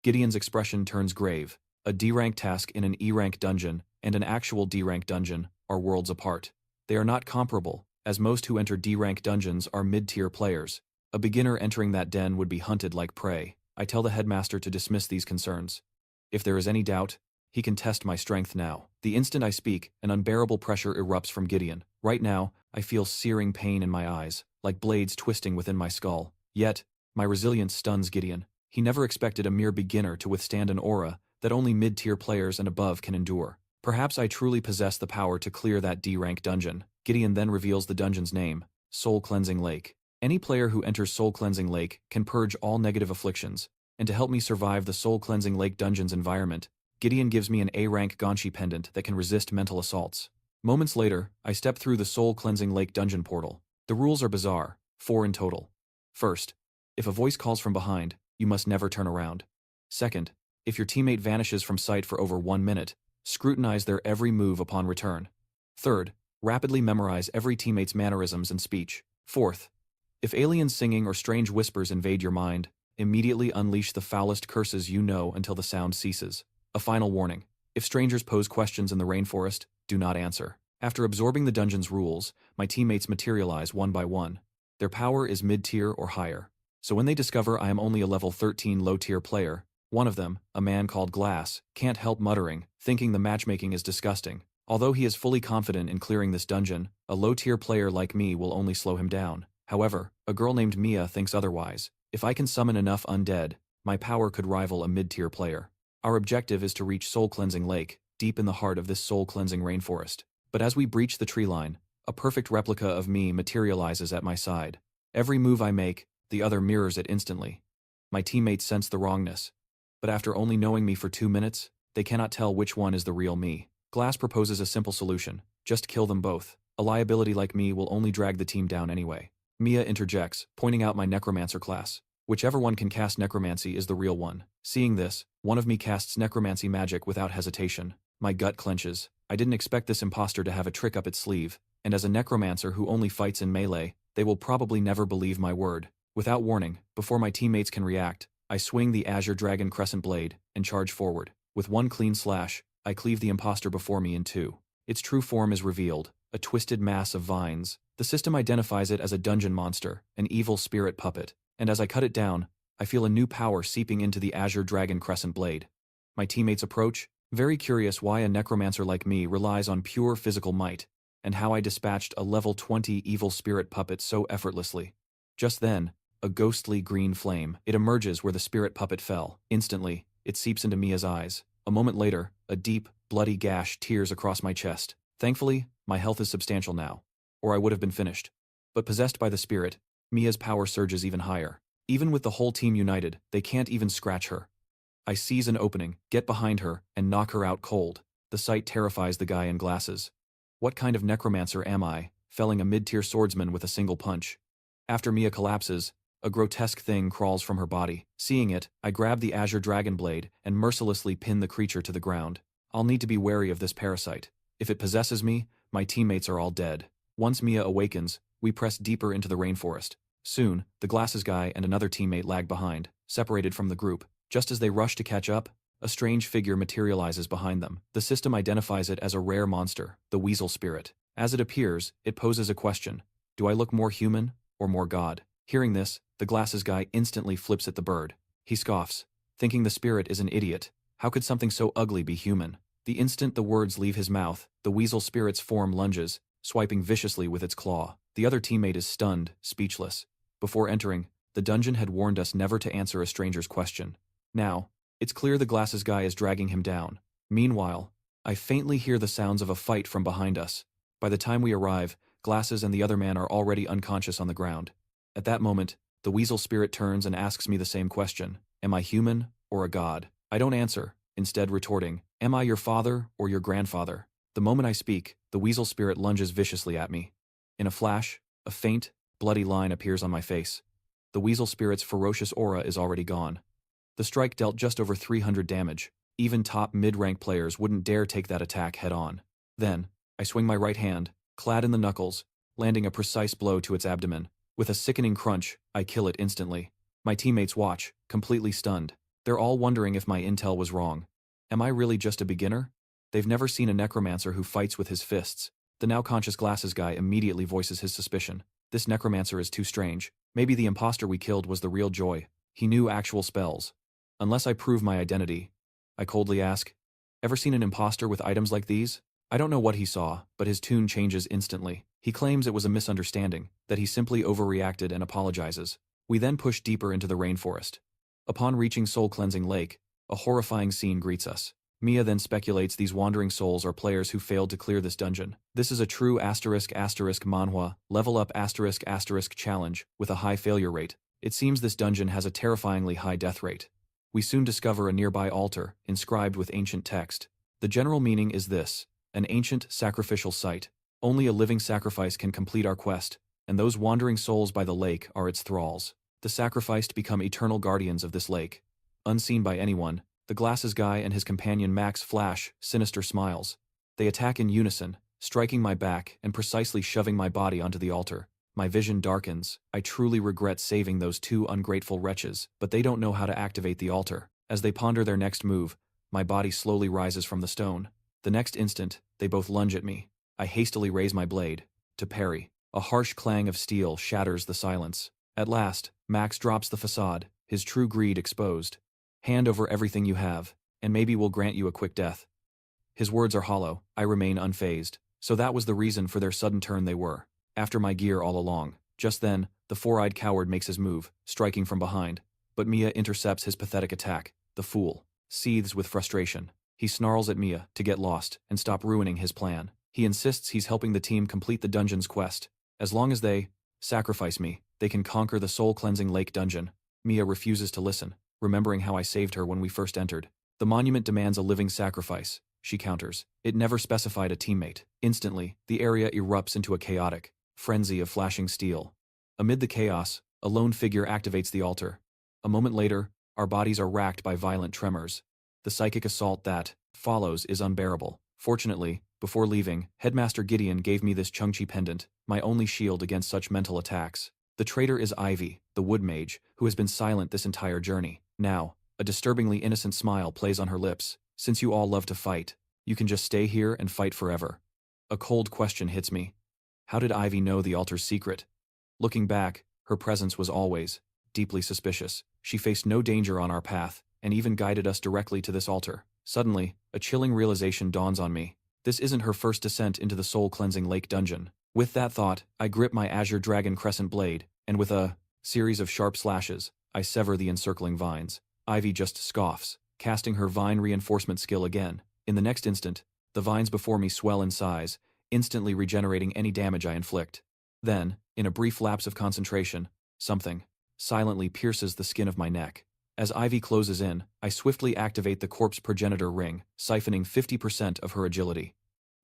Gideon's expression turns grave. A D-rank task in an E-rank dungeon and an actual D-rank dungeon are worlds apart. They are not comparable, as most who enter D-rank dungeons are mid-tier players. A beginner entering that den would be hunted like prey. I tell the headmaster to dismiss these concerns. If there is any doubt, he can test my strength now. The instant I speak, an unbearable pressure erupts from Gideon. Right now, I feel searing pain in my eyes, like blades twisting within my skull. Yet, my resilience stuns Gideon. He never expected a mere beginner to withstand an aura that only mid-tier players and above can endure. Perhaps I truly possess the power to clear that D-rank dungeon. Gideon then reveals the dungeon's name, Soul Cleansing Lake. Any player who enters Soul Cleansing Lake can purge all negative afflictions, and to help me survive the Soul Cleansing Lake dungeon's environment, Gideon gives me an A-rank Ganshi pendant that can resist mental assaults. Moments later, I step through the Soul Cleansing Lake dungeon portal. The rules are bizarre, 4 in total. First, if a voice calls from behind, you must never turn around. Second, if your teammate vanishes from sight for over 1 minute, scrutinize their every move upon return. Third, rapidly memorize every teammate's mannerisms and speech. Fourth, if aliens singing or strange whispers invade your mind, immediately unleash the foulest curses you know until the sound ceases. A final warning: if strangers pose questions in the rainforest, do not answer. After absorbing the dungeon's rules, my teammates materialize one by one. Their power is mid-tier or higher. So when they discover I am only a level 13 low-tier player, one of them, a man called Glass, can't help muttering, thinking the matchmaking is disgusting. Although he is fully confident in clearing this dungeon, a low-tier player like me will only slow him down. However, a girl named Mia thinks otherwise. If I can summon enough undead, my power could rival a mid-tier player. Our objective is to reach Soul Cleansing Lake, deep in the heart of this soul-cleansing rainforest. But as we breach the tree line, a perfect replica of me materializes at my side. Every move I make, the other mirrors it instantly. My teammates sense the wrongness, but after only knowing me for 2 minutes, they cannot tell which one is the real me. Glass proposes a simple solution: just kill them both. A liability like me will only drag the team down anyway. Mia interjects, pointing out my Necromancer class. Whichever one can cast Necromancy is the real one. Seeing this, one of me casts Necromancy magic without hesitation. My gut clenches. I didn't expect this imposter to have a trick up its sleeve, and as a Necromancer who only fights in melee, they will probably never believe my word. Without warning, before my teammates can react, I swing the Azure Dragon Crescent blade and charge forward. With one clean slash, I cleave the imposter before me in two. Its true form is revealed, a twisted mass of vines. The system identifies it as a dungeon monster, an evil spirit puppet, and as I cut it down, I feel a new power seeping into the Azure Dragon Crescent blade. My teammates approach, very curious why a necromancer like me relies on pure physical might, and how I dispatched a level 20 evil spirit puppet so effortlessly. Just then, a ghostly green flame. It emerges where the spirit puppet fell. Instantly, it seeps into Mia's eyes. A moment later, a deep, bloody gash tears across my chest. Thankfully, my health is substantial now, or I would have been finished. But possessed by the spirit, Mia's power surges even higher. Even with the whole team united, they can't even scratch her. I seize an opening, get behind her, and knock her out cold. The sight terrifies the guy in glasses. What kind of necromancer am I, felling a mid-tier swordsman with a single punch? After Mia collapses, a grotesque thing crawls from her body. Seeing it, I grab the Azure Dragon Blade and mercilessly pin the creature to the ground. I'll need to be wary of this parasite. If it possesses me, my teammates are all dead. Once Mia awakens, we press deeper into the rainforest. Soon, the glasses guy and another teammate lag behind, separated from the group. Just as they rush to catch up, a strange figure materializes behind them. The system identifies it as a rare monster, the Weasel Spirit. As it appears, it poses a question: do I look more human, or more god? Hearing this, the glasses guy instantly flips at the bird. He scoffs, thinking the spirit is an idiot. How could something so ugly be human? The instant the words leave his mouth, the Weasel Spirit's form lunges, swiping viciously with its claw. The other teammate is stunned, speechless. Before entering, the dungeon had warned us never to answer a stranger's question. Now, it's clear the glasses guy is dragging him down. Meanwhile, I faintly hear the sounds of a fight from behind us. By the time we arrive, Glasses and the other man are already unconscious on the ground. At that moment, the weasel spirit turns and asks me the same question. Am I human or a god? I don't answer, instead retorting, am I your father or your grandfather? The moment I speak, the weasel spirit lunges viciously at me. In a flash, a faint, bloody line appears on my face. The weasel spirit's ferocious aura is already gone. The strike dealt just over 300 damage. Even top mid-rank players wouldn't dare take that attack head-on. Then, I swing my right hand, clad in the knuckles, landing a precise blow to its abdomen. With a sickening crunch, I kill it instantly. My teammates watch, completely stunned. They're all wondering if my intel was wrong. Am I really just a beginner? They've never seen a necromancer who fights with his fists. The now conscious Glasses guy immediately voices his suspicion. This necromancer is too strange. Maybe the imposter we killed was the real Joy. He knew actual spells. Unless I prove my identity, I coldly ask, ever seen an imposter with items like these? I don't know what he saw, but his tune changes instantly. He claims it was a misunderstanding, that he simply overreacted and apologizes. We then push deeper into the rainforest. Upon reaching Soul Cleansing Lake, a horrifying scene greets us. Mia then speculates these wandering souls are players who failed to clear this dungeon. This is a true ***Manhwa, level up *** challenge, with a high failure rate. It seems this dungeon has a terrifyingly high death rate. We soon discover a nearby altar, inscribed with ancient text. The general meaning is this: an ancient sacrificial site. Only a living sacrifice can complete our quest, and those wandering souls by the lake are its thralls. The sacrificed become eternal guardians of this lake. Unseen by anyone, the Glasses guy and his companion Max flash sinister smiles. They attack in unison, striking my back and precisely shoving my body onto the altar. My vision darkens. I truly regret saving those two ungrateful wretches, but they don't know how to activate the altar. As they ponder their next move, my body slowly rises from the stone. The next instant, they both lunge at me. I hastily raise my blade to parry. A harsh clang of steel shatters the silence. At last, Max drops the facade, his true greed exposed. Hand over everything you have, and maybe we'll grant you a quick death. His words are hollow. I remain unfazed. So that was the reason for their sudden turn. They were after my gear all along. Just then, the four-eyed coward makes his move, striking from behind. But Mia intercepts his pathetic attack. The fool seethes with frustration. He snarls at Mia to get lost and stop ruining his plan. He insists he's helping the team complete the dungeon's quest. As long as they sacrifice me, they can conquer the soul-cleansing lake dungeon. Mia refuses to listen, remembering how I saved her when we first entered. The monument demands a living sacrifice, she counters. It never specified a teammate. Instantly, the area erupts into a chaotic frenzy of flashing steel. Amid the chaos, a lone figure activates the altar. A moment later, our bodies are racked by violent tremors. The psychic assault that follows is unbearable. Fortunately, before leaving, Headmaster Gideon gave me this Chungchi pendant, my only shield against such mental attacks. The traitor is Ivy, the wood mage, who has been silent this entire journey. Now, a disturbingly innocent smile plays on her lips. Since you all love to fight, you can just stay here and fight forever. A cold question hits me. How did Ivy know the altar's secret? Looking back, her presence was always deeply suspicious. She faced no danger on our path, and even guided us directly to this altar. Suddenly, a chilling realization dawns on me. This isn't her first descent into the soul-cleansing lake dungeon. With that thought, I grip my Azure Dragon Crescent blade, and with a series of sharp slashes, I sever the encircling vines. Ivy just scoffs, casting her vine reinforcement skill again. In the next instant, the vines before me swell in size, instantly regenerating any damage I inflict. Then, in a brief lapse of concentration, something silently pierces the skin of my neck. As Ivy closes in, I swiftly activate the corpse Progenitor ring, siphoning 50% of her agility.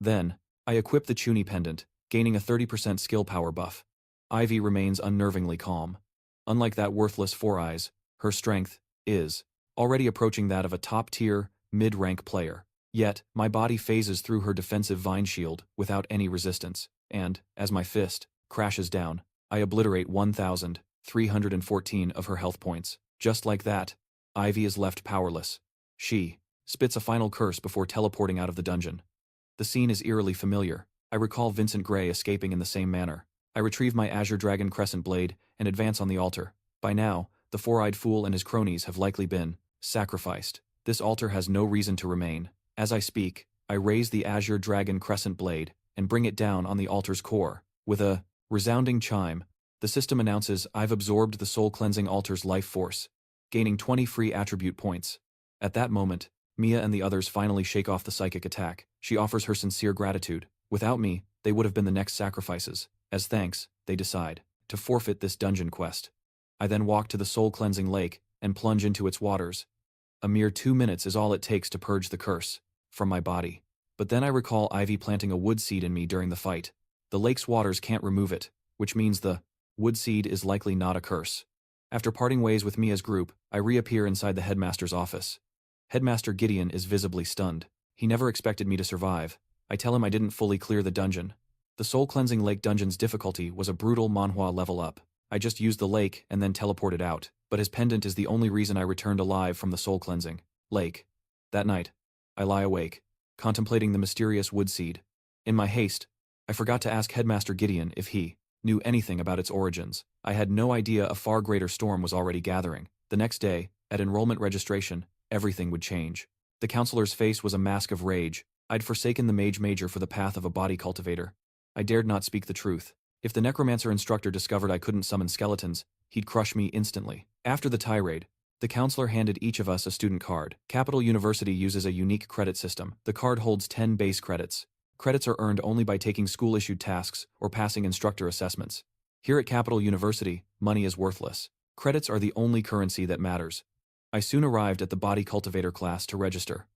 Then, I equip the Chuni pendant, gaining a 30% skill power buff. Ivy remains unnervingly calm. Unlike that worthless Four Eyes, her strength is already approaching that of a top-tier, mid-rank player. Yet, my body phases through her defensive vine shield without any resistance, and, as my fist crashes down, I obliterate 1,314 of her health points. Just like that, Ivy is left powerless. She spits a final curse before teleporting out of the dungeon. The scene is eerily familiar. I recall Vincent Gray escaping in the same manner. I retrieve my Azure Dragon Crescent blade and advance on the altar. By now, the four-eyed fool and his cronies have likely been sacrificed. This altar has no reason to remain. As I speak, I raise the Azure Dragon Crescent blade and bring it down on the altar's core. With a resounding chime, the system announces I've absorbed the soul-cleansing altar's life force, gaining 20 free attribute points. At that moment, Mia and the others finally shake off the psychic attack. She offers her sincere gratitude. Without me, they would have been the next sacrifices. As thanks, they decide to forfeit this dungeon quest. I then walk to the soul-cleansing lake and plunge into its waters. A mere 2 minutes is all it takes to purge the curse from my body. But then I recall Ivy planting a wood seed in me during the fight. The lake's waters can't remove it, which means the wood seed is likely not a curse. After parting ways with Mia's group, I reappear inside the headmaster's office. Headmaster Gideon is visibly stunned. He never expected me to survive. I tell him I didn't fully clear the dungeon. The soul-cleansing lake dungeon's difficulty was a brutal Manhwa level up. I just used the lake and then teleported out, but his pendant is the only reason I returned alive from the soul-cleansing lake. That night, I lie awake, contemplating the mysterious wood seed. In my haste, I forgot to ask Headmaster Gideon if he knew anything about its origins. I had no idea a far greater storm was already gathering. The next day, at enrollment registration, everything would change. The counselor's face was a mask of rage. I'd forsaken the mage major for the path of a body cultivator. I dared not speak the truth. If the necromancer instructor discovered I couldn't summon skeletons, he'd crush me instantly. After the tirade, the counselor handed each of us a student card. Capital University uses a unique credit system. The card holds 10 base credits. Credits are earned only by taking school-issued tasks or passing instructor assessments. Here at Capital University, money is worthless. Credits are the only currency that matters. I soon arrived at the body cultivator class to register.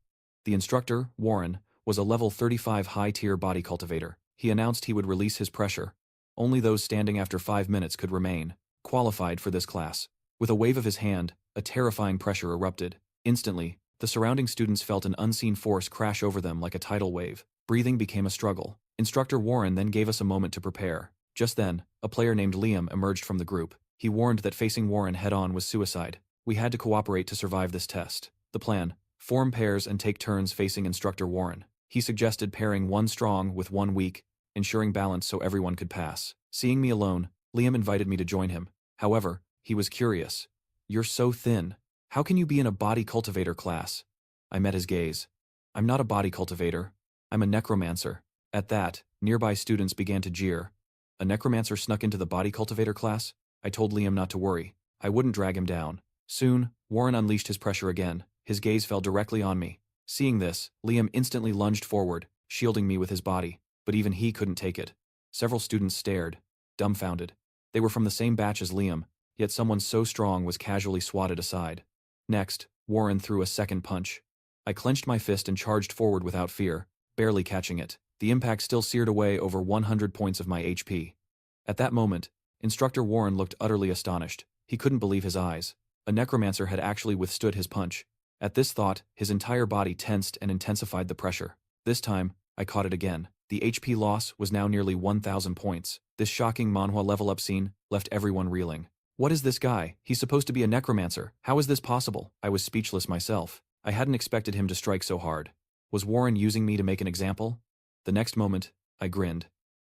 The instructor, Warren, was a level 35 high-tier body cultivator. He announced he would release his pressure. Only those standing after 5 minutes could remain qualified for this class. With a wave of his hand, a terrifying pressure erupted. Instantly, the surrounding students felt an unseen force crash over them like a tidal wave. Breathing became a struggle. Instructor Warren then gave us a moment to prepare. Just then, a player named Liam emerged from the group. He warned that facing Warren head-on was suicide. We had to cooperate to survive this test. The plan: form pairs and take turns facing Instructor Warren. He suggested pairing one strong with one weak, ensuring balance so everyone could pass. Seeing me alone, Liam invited me to join him. However, he was curious. "You're so thin. How can you be in a body cultivator class?" I met his gaze. "I'm not a body cultivator. I'm a necromancer." At that, nearby students began to jeer. A necromancer snuck into the body cultivator class? I told Liam not to worry. I wouldn't drag him down. Soon, Warren unleashed his pressure again. His gaze fell directly on me. Seeing this, Liam instantly lunged forward, shielding me with his body. But even he couldn't take it. Several students stared, dumbfounded. They were from the same batch as Liam, yet someone so strong was casually swatted aside. Next, Warren threw a second punch. I clenched my fist and charged forward without fear, barely catching it. The impact still seared away over 100 points of my HP. At that moment, Instructor Warren looked utterly astonished. He couldn't believe his eyes. A necromancer had actually withstood his punch. At this thought, his entire body tensed and intensified the pressure. This time, I caught it again. The HP loss was now nearly 1,000 points. This shocking Manhwa level-up scene left everyone reeling. What is this guy? He's supposed to be a necromancer. How is this possible? I was speechless myself. I hadn't expected him to strike so hard. Was Warren using me to make an example? The next moment, I grinned.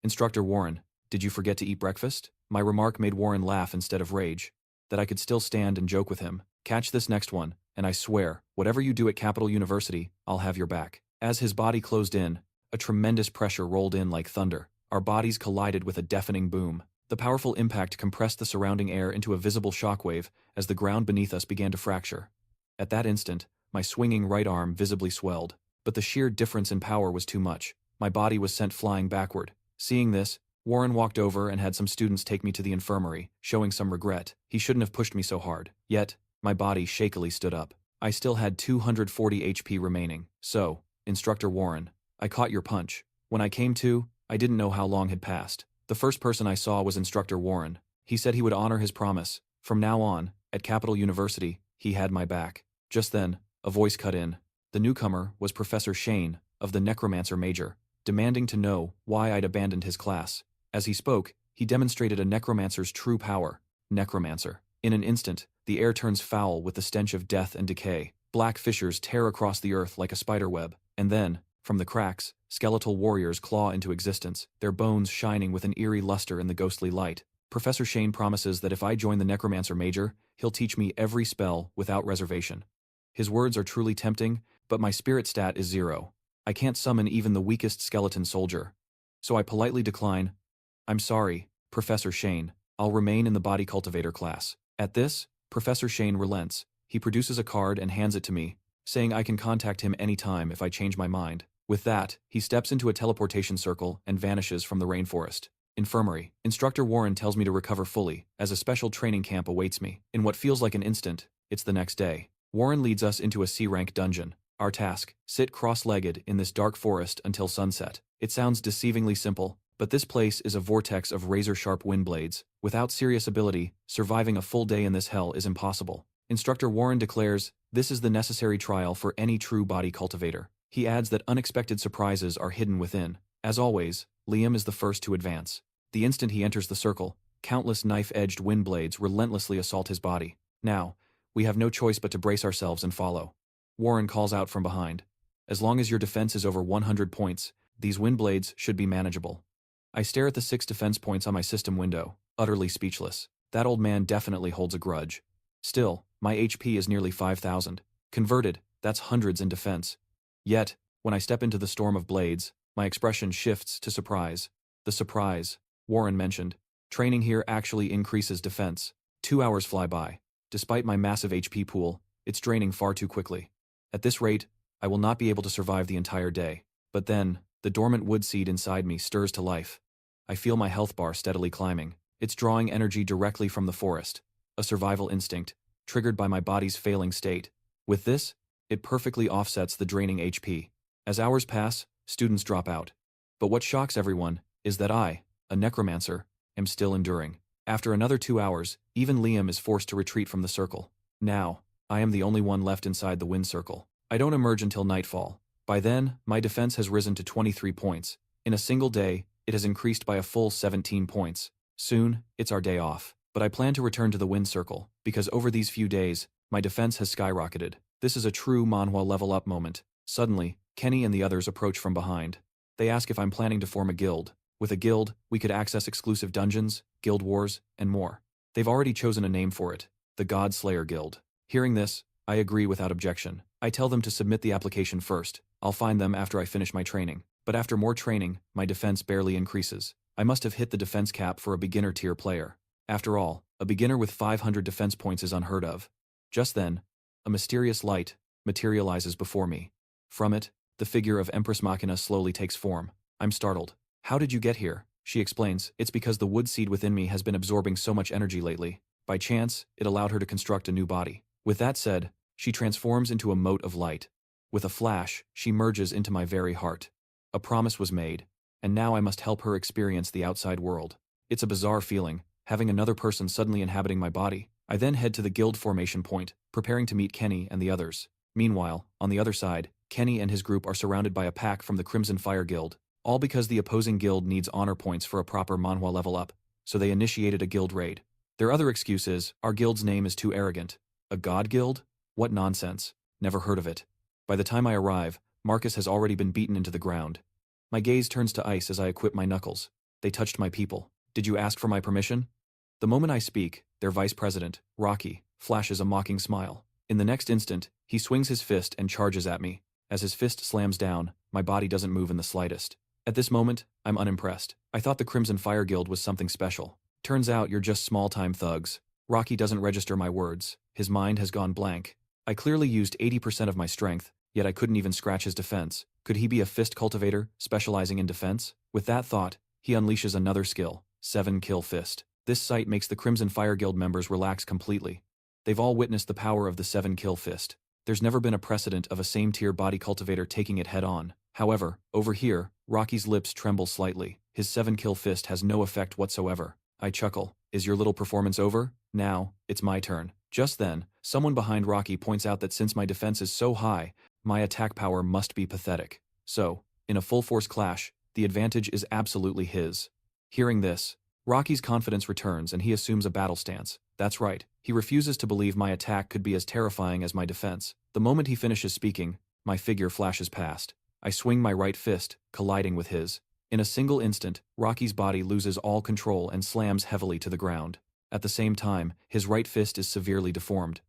"Instructor Warren, did you forget to eat breakfast?" My remark made Warren laugh instead of rage. That I could still stand and joke with him. "Catch this next one, and I swear, whatever you do at Capital University, I'll have your back." As his body closed in, a tremendous pressure rolled in like thunder. Our bodies collided with a deafening boom. The powerful impact compressed the surrounding air into a visible shockwave as the ground beneath us began to fracture. At that instant, my swinging right arm visibly swelled. But the sheer difference in power was too much. My body was sent flying backward. Seeing this, Warren walked over and had some students take me to the infirmary, showing some regret. He shouldn't have pushed me so hard. Yet, my body shakily stood up. I still had 240 HP remaining. "So, Instructor Warren, I caught your punch. When I came to, I didn't know how long had passed. The first person I saw was Instructor Warren. He said he would honor his promise. From now on, at Capital University, he had my back." Just then, a voice cut in. The newcomer was Professor Shane, of the Necromancer major, demanding to know why I'd abandoned his class. As he spoke, he demonstrated a necromancer's true power: Necromancer. In an instant, the air turns foul with the stench of death and decay. Black fissures tear across the earth like a spiderweb, and then, from the cracks, skeletal warriors claw into existence, their bones shining with an eerie luster in the ghostly light. Professor Shane promises that if I join the Necromancer major, he'll teach me every spell without reservation. His words are truly tempting, but my spirit stat is 0. I can't summon even the weakest skeleton soldier. So I politely decline. "I'm sorry, Professor Shane. I'll remain in the body cultivator class." At this, Professor Shane relents. He produces a card and hands it to me. saying I can contact him anytime if I change my mind. With that, he steps into a teleportation circle and vanishes from the rainforest. Infirmary. Instructor Warren tells me to recover fully, as a special training camp awaits me. In what feels like an instant, it's the next day. Warren leads us into a C-rank dungeon. Our task: sit cross-legged in this dark forest until sunset. It sounds deceivingly simple, but this place is a vortex of razor-sharp wind blades. Without serious ability, surviving a full day in this hell is impossible. Instructor Warren declares, this is the necessary trial for any true body cultivator. He adds that unexpected surprises are hidden within. As always, Liam is the first to advance. The instant he enters the circle, countless knife-edged wind blades relentlessly assault his body. Now, we have no choice but to brace ourselves and follow. Warren calls out from behind. As long as your defense is over 100 points, these wind blades should be manageable. I stare at the 6 defense points on my system window, utterly speechless. That old man definitely holds a grudge. Still, my HP is nearly 5,000. Converted, that's hundreds in defense. Yet, when I step into the storm of blades, my expression shifts to surprise. The surprise, Warren mentioned. Training here actually increases defense. 2 hours fly by. Despite my massive HP pool, it's draining far too quickly. At this rate, I will not be able to survive the entire day. But then, the dormant wood seed inside me stirs to life. I feel my health bar steadily climbing. It's drawing energy directly from the forest. A survival instinct, triggered by my body's failing state. With this, it perfectly offsets the draining HP. As hours pass, students drop out. But what shocks everyone is that I, a necromancer, am still enduring. After another 2 hours, even Liam is forced to retreat from the circle. Now, I am the only one left inside the wind circle. I don't emerge until nightfall. By then, my defense has risen to 23 points. In a single day, it has increased by a full 17 points. Soon, it's our day off. But I plan to return to the wind circle, because over these few days, my defense has skyrocketed. This is a true Manhwa level up moment. Suddenly, Kenny and the others approach from behind. They ask if I'm planning to form a guild. With a guild, we could access exclusive dungeons, guild wars, and more. They've already chosen a name for it, the God Slayer Guild. Hearing this, I agree without objection. I tell them to submit the application first. I'll find them after I finish my training. But after more training, my defense barely increases. I must have hit the defense cap for a beginner tier player. After all, a beginner with 500 defense points is unheard of. Just then, a mysterious light materializes before me. From it, the figure of Empress Machina slowly takes form. I'm startled. How did you get here? She explains, it's because the wood seed within me has been absorbing so much energy lately. By chance, it allowed her to construct a new body. With that said, she transforms into a mote of light. With a flash, she merges into my very heart. A promise was made, and now I must help her experience the outside world. It's a bizarre feeling, having another person suddenly inhabiting my body. I then head to the guild formation point, preparing to meet Kenny and the others. Meanwhile, on the other side, Kenny and his group are surrounded by a pack from the Crimson Fire Guild. All because the opposing guild needs honor points for a proper Manhwa level up, so they initiated a guild raid. Their other excuse is, our guild's name is too arrogant. A god guild? What nonsense. Never heard of it. By the time I arrive, Marcus has already been beaten into the ground. My gaze turns to ice as I equip my knuckles. They touched my people. Did you ask for my permission? The moment I speak, their vice president, Rocky, flashes a mocking smile. In the next instant, he swings his fist and charges at me. As his fist slams down, my body doesn't move in the slightest. At this moment, I'm unimpressed. I thought the Crimson Fire Guild was something special. Turns out you're just small-time thugs. Rocky doesn't register my words. His mind has gone blank. I clearly used 80% of my strength, yet I couldn't even scratch his defense. Could he be a fist cultivator, specializing in defense? With that thought, he unleashes another skill, 7-kill fist. This sight makes the Crimson Fire Guild members relax completely. They've all witnessed the power of the 7-kill fist. There's never been a precedent of a same-tier body cultivator taking it head-on. However, over here, Rocky's lips tremble slightly. His 7-kill fist has no effect whatsoever. I chuckle. Is your little performance over? Now, it's my turn. Just then, someone behind Rocky points out that since my defense is so high, my attack power must be pathetic. So, in a full-force clash, the advantage is absolutely his. Hearing this, Rocky's confidence returns and he assumes a battle stance. That's right, he refuses to believe my attack could be as terrifying as my defense. The moment he finishes speaking, my figure flashes past. I swing my right fist, colliding with his. In a single instant, Rocky's body loses all control and slams heavily to the ground. At the same time, his right fist is severely deformed.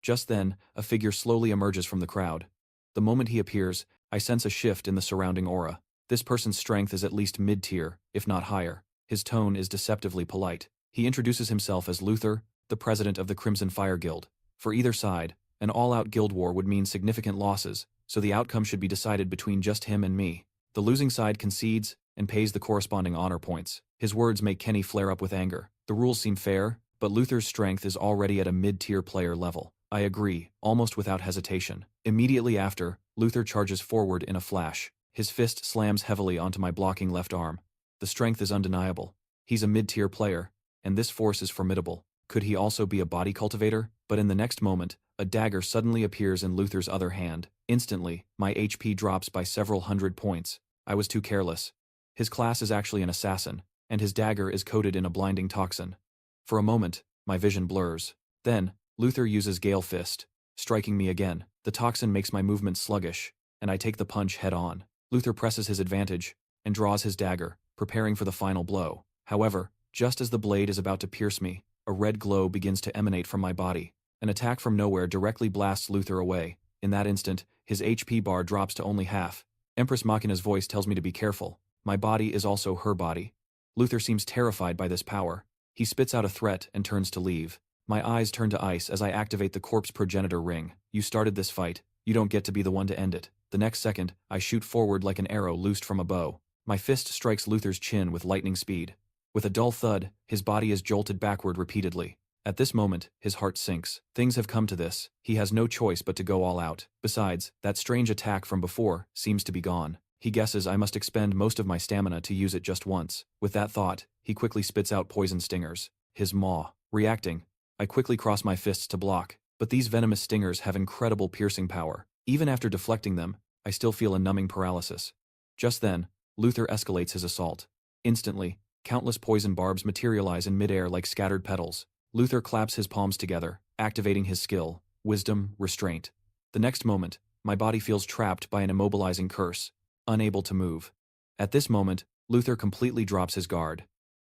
Just then, a figure slowly emerges from the crowd. The moment he appears, I sense a shift in the surrounding aura. This person's strength is at least mid-tier, if not higher. His tone is deceptively polite. He introduces himself as Luther, the president of the Crimson Fire Guild. For either side, An all-out guild war would mean significant losses, so the outcome should be decided between just him and me. The losing side concedes and pays the corresponding honor points. His words make Kenny flare up with anger. The rules seem fair, but Luther's strength is already at a mid-tier player level. I agree, almost without hesitation. Immediately after, Luther charges forward in a flash. His fist slams heavily onto my blocking left arm. The strength is undeniable. He's a mid-tier player, and this force is formidable. Could he also be a body cultivator? But in the next moment, a dagger suddenly appears in Luther's other hand. Instantly, my HP drops by several hundred points. I was too careless. His class is actually an assassin, and his dagger is coated in a blinding toxin. For a moment, my vision blurs. Then, Luther uses Gale Fist, striking me again. The toxin makes my movement sluggish, and I take the punch head-on. Luther presses his advantage and draws his dagger, preparing for the final blow. However, just as the blade is about to pierce me, a red glow begins to emanate from my body. An attack from nowhere directly blasts Luther away. In that instant, his HP bar drops to only half. Empress Machina's voice tells me to be careful. My body is also her body. Luther seems terrified by this power. He spits out a threat and turns to leave. My eyes turn to ice as I activate the corpse progenitor ring. You started this fight. You don't get to be the one to end it. The next second, I shoot forward like an arrow loosed from a bow. My fist strikes Luther's chin with lightning speed. With a dull thud, his body is jolted backward repeatedly. At this moment, his heart sinks. Things have come to this. He has no choice but to go all out. Besides, that strange attack from before seems to be gone. He guesses I must expend most of my stamina to use it just once. With that thought, he quickly spits out poison stingers. His maw. Reacting, I quickly cross my fists to block, but these venomous stingers have incredible piercing power. Even after deflecting them, I still feel a numbing paralysis. Just then, Luther escalates his assault. Instantly, countless poison barbs materialize in midair like scattered petals. Luther claps his palms together, activating his skill, wisdom, restraint. The next moment, my body feels trapped by an immobilizing curse, unable to move. At this moment, Luther completely drops his guard.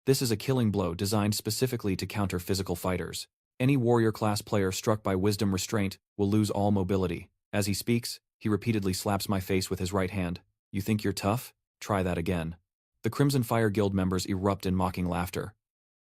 This is a killing blow designed specifically to counter physical fighters. Any warrior class player struck by wisdom restraint will lose all mobility. As he speaks, he repeatedly slaps my face with his right hand. You think you're tough? Try that again. The Crimson Fire Guild members erupt in mocking laughter.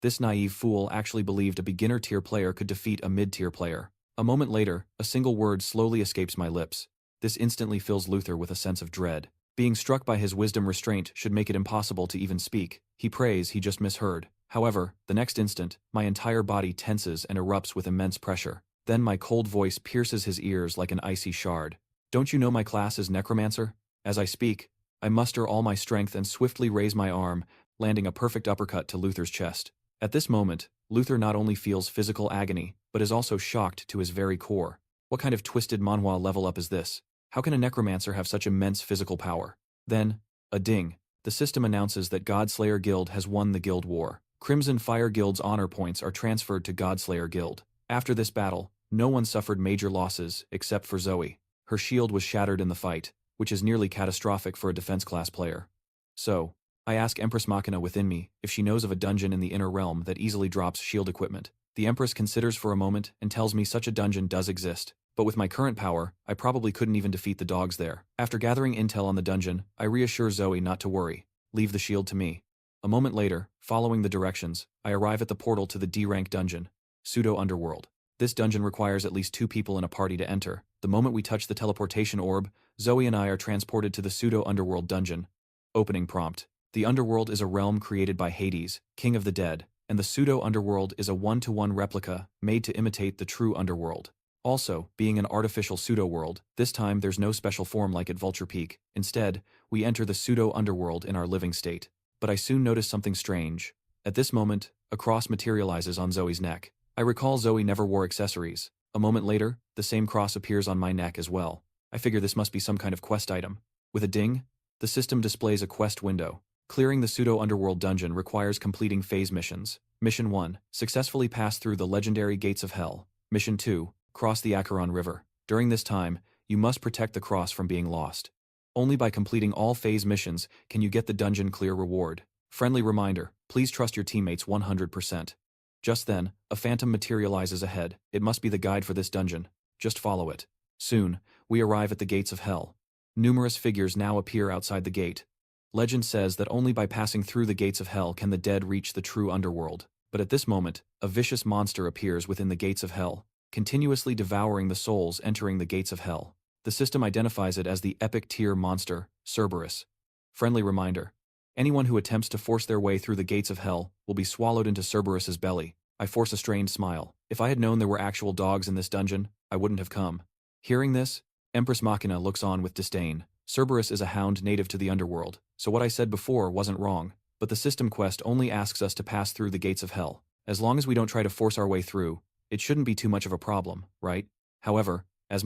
This naive fool actually believed a beginner-tier player could defeat a mid-tier player. A moment later, a single word slowly escapes my lips. This instantly fills Luther with a sense of dread. Being struck by his wisdom restraint should make it impossible to even speak. He prays he just misheard. However, the next instant, my entire body tenses and erupts with immense pressure. Then my cold voice pierces his ears like an icy shard. Don't you know my class is Necromancer? As I speak, I muster all my strength and swiftly raise my arm, landing a perfect uppercut to Luther's chest. At this moment, Luther not only feels physical agony, but is also shocked to his very core. What kind of twisted manhwa level up is this? How can a necromancer have such immense physical power? Then, a ding. The system announces that Godslayer Guild has won the guild war. Crimson Fire Guild's honor points are transferred to Godslayer Guild. After this battle, no one suffered major losses except for Zoe. Her shield was shattered in the fight, which is nearly catastrophic for a defense class player. So, I ask Empress Machina within me if she knows of a dungeon in the inner realm that easily drops shield equipment. The Empress considers for a moment and tells me such a dungeon does exist, but with my current power, I probably couldn't even defeat the dogs there. After gathering intel on the dungeon, I reassure Zoe not to worry. Leave the shield to me. A moment later, following the directions, I arrive at the portal to the D-rank dungeon, Pseudo-Underworld. This dungeon requires at least 2 people in a party to enter. The moment we touch the teleportation orb, Zoe and I are transported to the Pseudo-Underworld dungeon. Opening prompt. The Underworld is a realm created by Hades, king of the dead, and the Pseudo-Underworld is a one-to-one replica made to imitate the true Underworld. Also, being an artificial pseudo-world, this time there's no special form like at Vulture Peak. Instead, we enter the Pseudo-Underworld in our living state. But I soon notice something strange. At this moment, a cross materializes on Zoe's neck. I recall Zoe never wore accessories. A moment later, the same cross appears on my neck as well. I figure this must be some kind of quest item. With a ding, the system displays a quest window. Clearing the Pseudo-Underworld dungeon requires completing phase missions. Mission 1. Successfully pass through the legendary gates of hell. Mission 2. Cross the Acheron River. During this time, you must protect the cross from being lost. Only by completing all phase missions can you get the dungeon clear reward. Friendly reminder, please trust your teammates 100%. Just then, a phantom materializes ahead. It must be the guide for this dungeon. Just follow it. Soon, we arrive at the gates of hell. Numerous figures now appear outside the gate. Legend says that only by passing through the gates of hell can the dead reach the true underworld. But at this moment, a vicious monster appears within the gates of hell. continuously devouring the souls entering the gates of hell. The system identifies it as the epic tier monster, Cerberus. Friendly reminder. Anyone who attempts to force their way through the gates of hell will be swallowed into Cerberus's belly. I force a strained smile. If I had known there were actual dogs in this dungeon, I wouldn't have come. Hearing this, Empress Machina looks on with disdain. Cerberus is a hound native to the underworld, so what I said before wasn't wrong, but the system quest only asks us to pass through the gates of hell. As long as we don't try to force our way through, it shouldn't be too much of a problem, right? However, as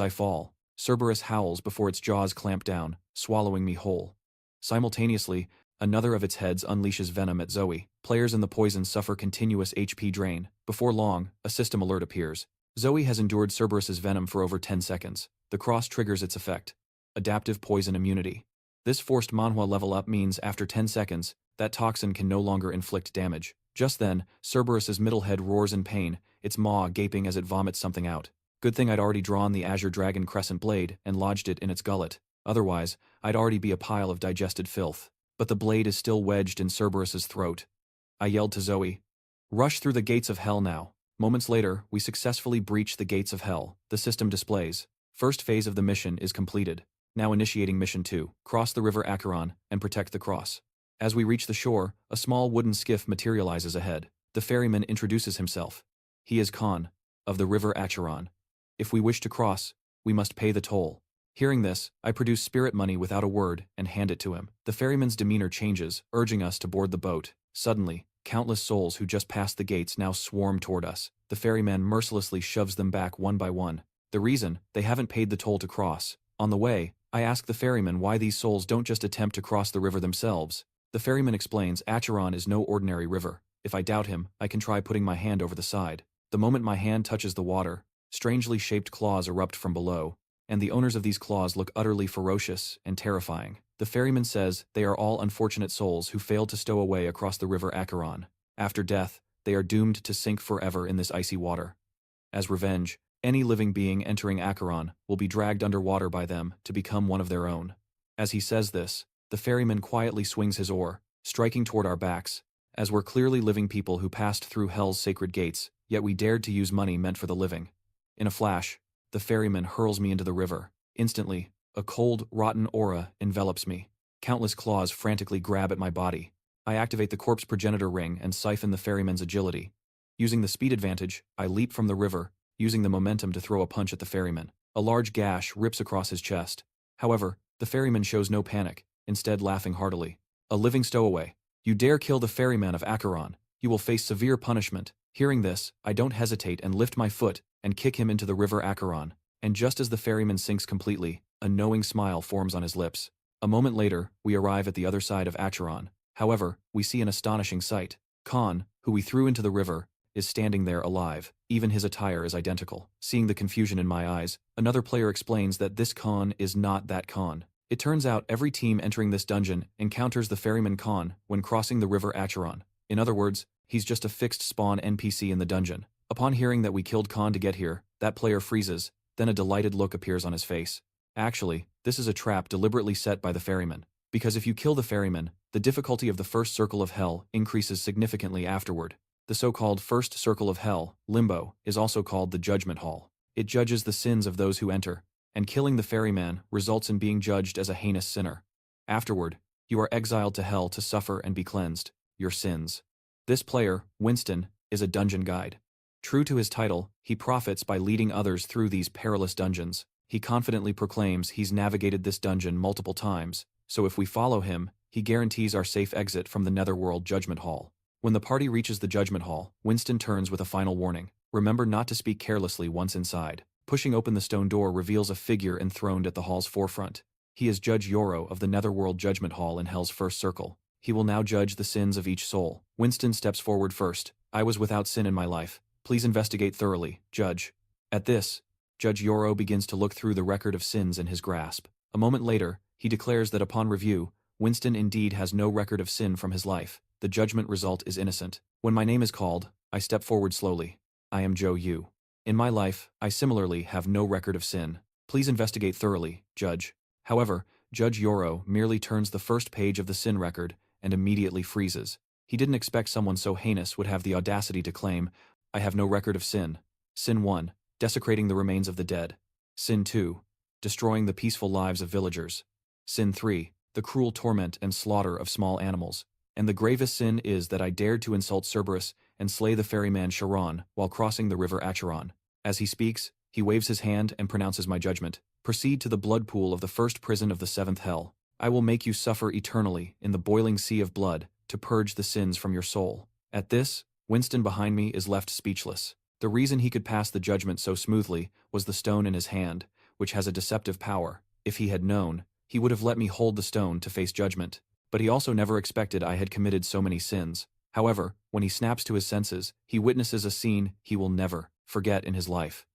I fall, Cerberus howls before its jaws clamp down, swallowing me whole. Simultaneously, another of its heads unleashes venom at Zoe. Players in the poison suffer continuous HP drain. Before long, a system alert appears. Zoe has endured Cerberus's venom for over 10 seconds. The cross triggers its effect. Adaptive poison immunity. This forced Manhwa level up means after 10 seconds, that toxin can no longer inflict damage. Just then, Cerberus's middle head roars in pain, its maw gaping as it vomits something out. Good thing I'd already drawn the Azure Dragon Crescent blade and lodged it in its gullet. Otherwise, I'd already be a pile of digested filth. But the blade is still wedged in Cerberus's throat. I yelled to Zoe, "Rush through the gates of hell now." Moments later, we successfully breach the gates of hell. The system displays. First phase of the mission is completed. Now initiating mission 2, cross the River Acheron and protect the cross. As we reach the shore, a small wooden skiff materializes ahead. The ferryman introduces himself. He is Kon, of the River Acheron. If we wish to cross, we must pay the toll. Hearing this, I produce spirit money without a word and hand it to him. The ferryman's demeanor changes, urging us to board the boat. Suddenly, countless souls who just passed the gates now swarm toward us. The ferryman mercilessly shoves them back one by one. The reason? They haven't paid the toll to cross. On the way, I ask the ferryman why these souls don't just attempt to cross the river themselves. The ferryman explains Acheron is no ordinary river. If I doubt him, I can try putting my hand over the side. The moment my hand touches the water, strangely shaped claws erupt from below, and the owners of these claws look utterly ferocious and terrifying. The ferryman says they are all unfortunate souls who failed to stow away across the River Acheron. After death, they are doomed to sink forever in this icy water. As revenge, any living being entering Acheron will be dragged underwater by them to become one of their own. As he says this, the ferryman quietly swings his oar, striking toward our backs, as we're clearly living people who passed through hell's sacred gates, yet we dared to use money meant for the living. In a flash, the ferryman hurls me into the river. Instantly, a cold, rotten aura envelops me. Countless claws frantically grab at my body. I activate the corpse progenitor ring and siphon the ferryman's agility. Using the speed advantage, I leap from the river, using the momentum to throw a punch at the ferryman. A large gash rips across his chest. However, the ferryman shows no panic, instead laughing heartily. A living stowaway. You dare kill the ferryman of Acheron. You will face severe punishment. Hearing this, I don't hesitate and lift my foot and kick him into the River Acheron. And just as the ferryman sinks completely, a knowing smile forms on his lips. A moment later, we arrive at the other side of Acheron. However, we see an astonishing sight. Kon, who we threw into the river, is standing there alive. Even his attire is identical. Seeing the confusion in my eyes, another player explains that this Kon is not that Kon. It turns out every team entering this dungeon encounters the Ferryman Kon when crossing the River Acheron. In other words, he's just a fixed spawn NPC in the dungeon. Upon hearing that we killed Kon to get here, that player freezes, then a delighted look appears on his face. Actually, this is a trap deliberately set by the ferryman. Because if you kill the ferryman, the difficulty of the first circle of hell increases significantly afterward. The so-called first circle of hell, Limbo, is also called the Judgment Hall. It judges the sins of those who enter, and killing the ferryman results in being judged as a heinous sinner. Afterward, you are exiled to hell to suffer and be cleansed, your sins. This player, Winston, is a dungeon guide. True to his title, he profits by leading others through these perilous dungeons. He confidently proclaims he's navigated this dungeon multiple times, so if we follow him, he guarantees our safe exit from the Netherworld Judgment Hall. When the party reaches the Judgment Hall, Winston turns with a final warning. Remember not to speak carelessly once inside. Pushing open the stone door reveals a figure enthroned at the hall's forefront. He is Judge Yoro of the Netherworld Judgment Hall in Hell's first circle. He will now judge the sins of each soul. Winston steps forward first. I was without sin in my life. Please investigate thoroughly, Judge. At this, Judge Yoro begins to look through the record of sins in his grasp. A moment later, he declares that upon review, Winston indeed has no record of sin from his life. The judgment result is innocent. When my name is called, I step forward slowly. I am Joe Yu. In my life, I similarly have no record of sin. Please investigate thoroughly, Judge. However, Judge Yoro merely turns the first page of the sin record and immediately freezes. He didn't expect someone so heinous would have the audacity to claim, I have no record of sin. Sin 1. Desecrating the remains of the dead. Sin 2. Destroying the peaceful lives of villagers. Sin 3. The cruel torment and slaughter of small animals. And the gravest sin is that I dared to insult Cerberus and slay the ferryman Charon while crossing the River Acheron. As he speaks, he waves his hand and pronounces my judgment. Proceed to the blood pool of the first prison of the seventh hell. I will make you suffer eternally in the boiling sea of blood to purge the sins from your soul. At this, Winston behind me is left speechless. The reason he could pass the judgment so smoothly was the stone in his hand, which has a deceptive power. If he had known, he would have let me hold the stone to face judgment. But he also never expected I had committed so many sins. However, when he snaps to his senses, he witnesses a scene he will never forget in his life.